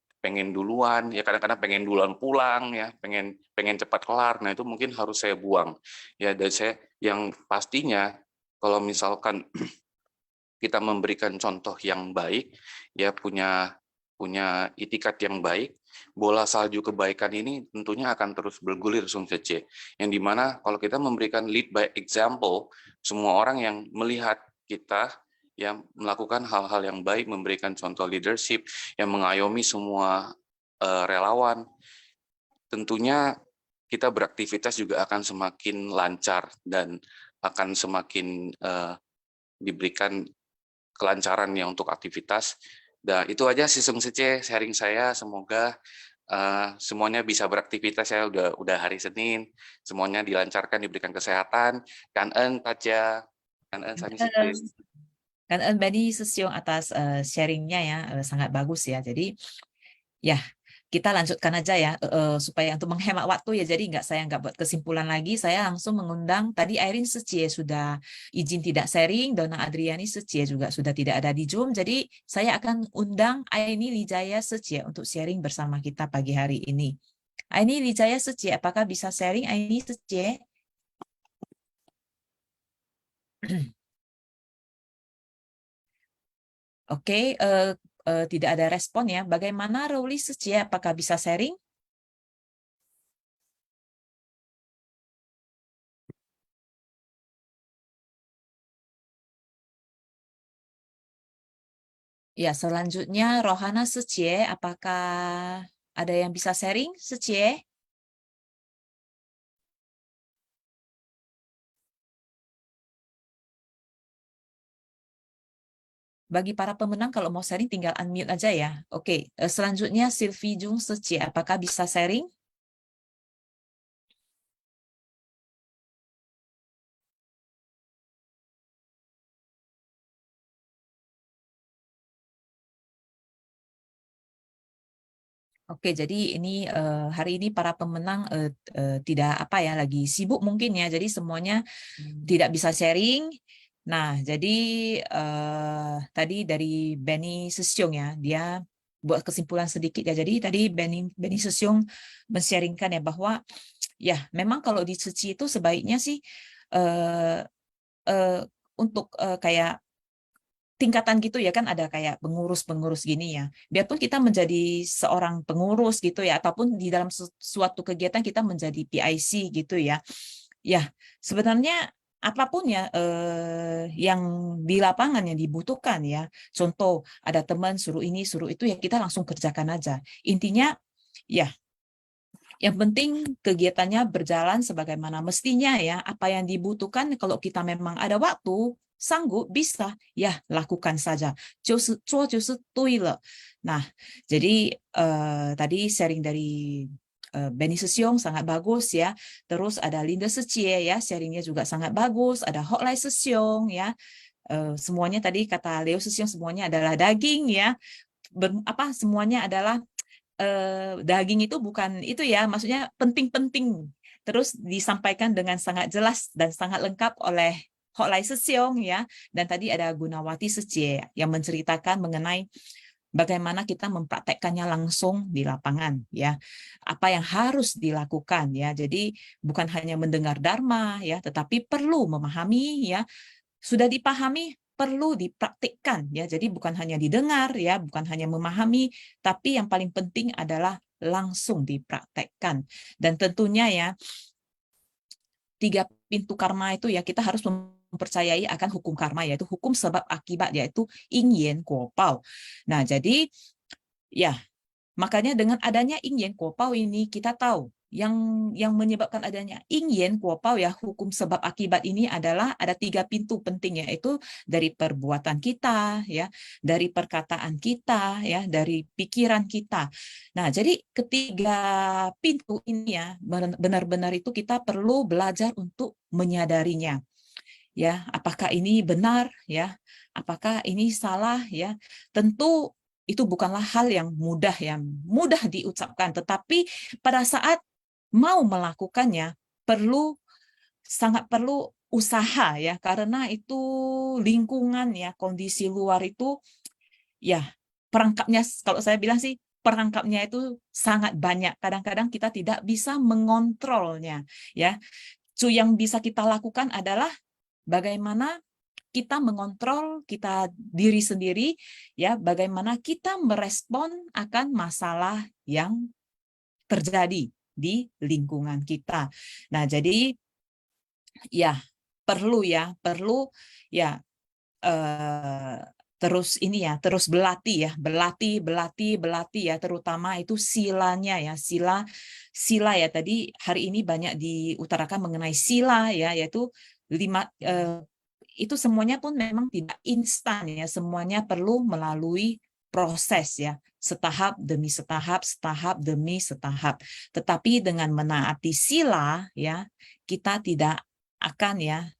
duluan, ya kadang-kadang pengen duluan pulang, ya pengen cepat kelar. Nah, itu mungkin harus saya buang. Ya, dan saya yang pastinya kalau misalkan kita memberikan contoh yang baik, ya punya itikat yang baik, bola salju kebaikan ini tentunya akan terus bergulir Sung Cece. Yang dimana kalau kita memberikan lead by example, semua orang yang melihat kita yang melakukan hal-hal yang baik, memberikan contoh leadership, yang mengayomi semua relawan, tentunya kita beraktivitas juga akan semakin lancar dan akan semakin diberikan kelancaran ya untuk aktivitas. Dan itu aja sih Sung Sece sharing saya, semoga semuanya bisa beraktivitas ya, udah hari Senin, semuanya dilancarkan, diberikan kesehatan. Kangen Taja, kangen Sani Sece. Kan Benny Sesyong atas sharingnya ya, sangat bagus ya. Jadi ya kita lanjutkan aja ya, supaya untuk menghemat waktu ya. Jadi saya nggak buat kesimpulan lagi. Saya langsung mengundang tadi Irene Secie sudah izin tidak sharing, Donna Adriani Secie juga sudah tidak ada di Zoom. Jadi saya akan undang Aini Wijaya Secie untuk sharing bersama kita pagi hari ini. Aini Wijaya Secie, apakah bisa sharing Aini Secie? Oke, tidak ada respon ya. Bagaimana Rowli Secie, apakah bisa sharing? Ya, selanjutnya Rohana Secie, apakah ada yang bisa sharing? Secie? Bagi para pemenang kalau mau sharing tinggal unmute aja ya. Oke, selanjutnya Sylvie Jung Secie, apakah bisa sharing? Oke, jadi ini hari ini para pemenang tidak apa ya lagi sibuk mungkin ya, jadi semuanya tidak bisa sharing. Nah, jadi tadi dari Benny Sesyong ya, dia buat kesimpulan sedikit ya. Jadi tadi Benny Sesyong men-sharingkan ya bahwa ya memang kalau di suci itu sebaiknya sih eh, untuk kayak tingkatan gitu ya kan ada kayak pengurus-pengurus gini ya. Biarpun kita menjadi seorang pengurus gitu ya ataupun di dalam suatu kegiatan kita menjadi PIC gitu ya. Ya, sebenarnya apapun ya yang di lapangan yang dibutuhkan ya. Contoh ada teman suruh ini suruh itu ya kita langsung kerjakan aja. Intinya ya yang penting kegiatannya berjalan sebagaimana mestinya ya. Apa yang dibutuhkan kalau kita memang ada waktu, sanggup, bisa, ya lakukan saja. Nah, jadi tadi sharing dari Benny Sesyong sangat bagus ya. Terus ada Linda Secie ya, sharingnya juga sangat bagus. Ada Hotlai Sesyong ya. Semuanya tadi kata Leo Sesyong semuanya adalah daging ya. Semuanya adalah daging itu bukan itu ya, maksudnya penting-penting. Terus disampaikan dengan sangat jelas dan sangat lengkap oleh Hotlai Sesyong ya. Dan tadi ada Gunawati Secie yang menceritakan mengenai bagaimana kita mempraktekkannya langsung di lapangan ya. Apa yang harus dilakukan ya. Jadi bukan hanya mendengar dharma ya, tetapi perlu memahami ya. Sudah dipahami perlu dipraktikkan ya. Jadi bukan hanya didengar ya, bukan hanya memahami, tapi yang paling penting adalah langsung dipraktekkan. Dan tentunya ya 3 pintu karma itu ya kita harus mempercayai akan hukum karma yaitu hukum sebab akibat yaitu yin yan kuo pao. Nah, jadi ya makanya dengan adanya yin yan kuo pao ini kita tahu yang menyebabkan adanya yin yan kuo pao ya hukum sebab akibat ini adalah ada 3 pintu penting yaitu dari perbuatan kita ya, dari perkataan kita ya, dari pikiran kita. Nah, jadi ketiga pintu ini ya benar-benar itu kita perlu belajar untuk menyadarinya. Ya, apakah ini benar ya? Apakah ini salah ya? Tentu itu bukanlah hal yang mudah diucapkan, tetapi pada saat mau melakukannya sangat perlu usaha ya, karena itu lingkungan ya, kondisi luar itu ya perangkapnya kalau saya bilang sih perangkapnya itu sangat banyak. Kadang-kadang kita tidak bisa mengontrolnya ya. Yang bisa kita lakukan adalah bagaimana kita mengontrol kita diri sendiri ya, bagaimana kita merespon akan masalah yang terjadi di lingkungan kita. Nah, jadi ya perlu ya terus ini ya, terus berlatih ya, terutama itu silanya ya, sila ya. Tadi hari ini banyak diutarakan mengenai sila ya, yaitu 5 itu semuanya pun memang tidak instan ya, semuanya perlu melalui proses ya, setahap demi setahap, setahap demi setahap. Tetapi dengan menaati sila ya, kita tidak akan ya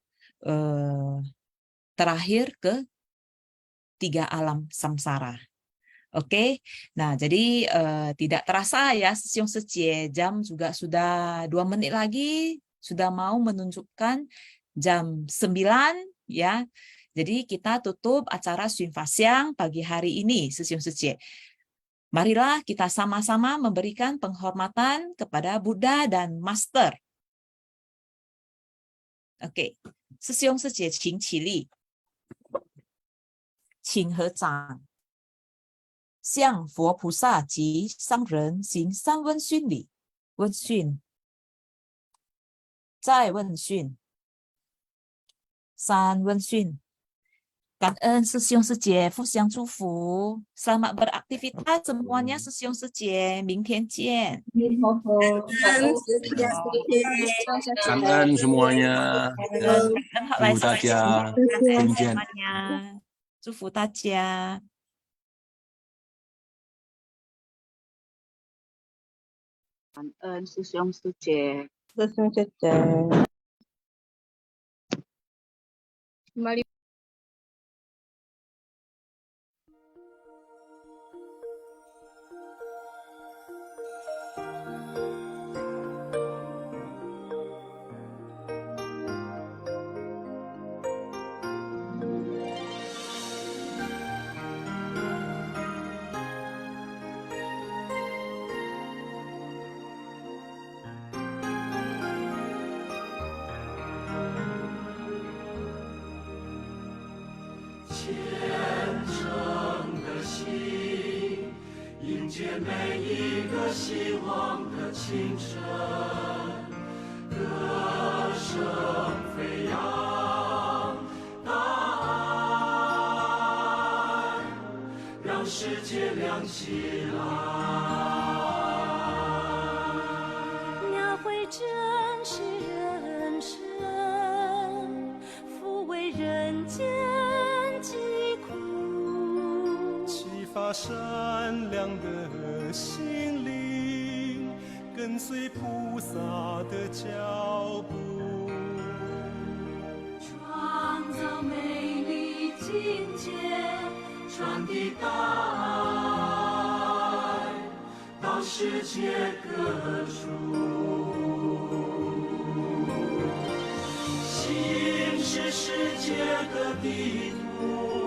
terakhir ke 3 alam samsara. Oke, nah jadi tidak terasa ya Sesyong Secie, jam juga sudah 2 menit lagi, sudah mau menunjukkan jam 9 ya. Jadi kita tutup acara Swing Fasyang pagi hari ini Sesyong Secie. Marilah kita sama-sama memberikan penghormatan kepada Buddha dan Master. Oke, Sesyong Secie, Qing Qi Li. 请合掌，向佛菩萨及商人行3问讯礼。问讯，再问讯，3问讯，感恩师兄师姐互相祝福，selamat beraktivitas semuanya 师兄师姐，明天见。感恩semuanya. Ya. 感恩好来祝大家感恩明天。 semuanya，祝福大家。感恩师兄师姐。师兄姐姐。 Kembali描绘真实人生，抚慰人间疾苦，启发善良的心灵，跟随菩萨的脚步，创造美丽境界，传递大爱到世界各处。心是世界的地图。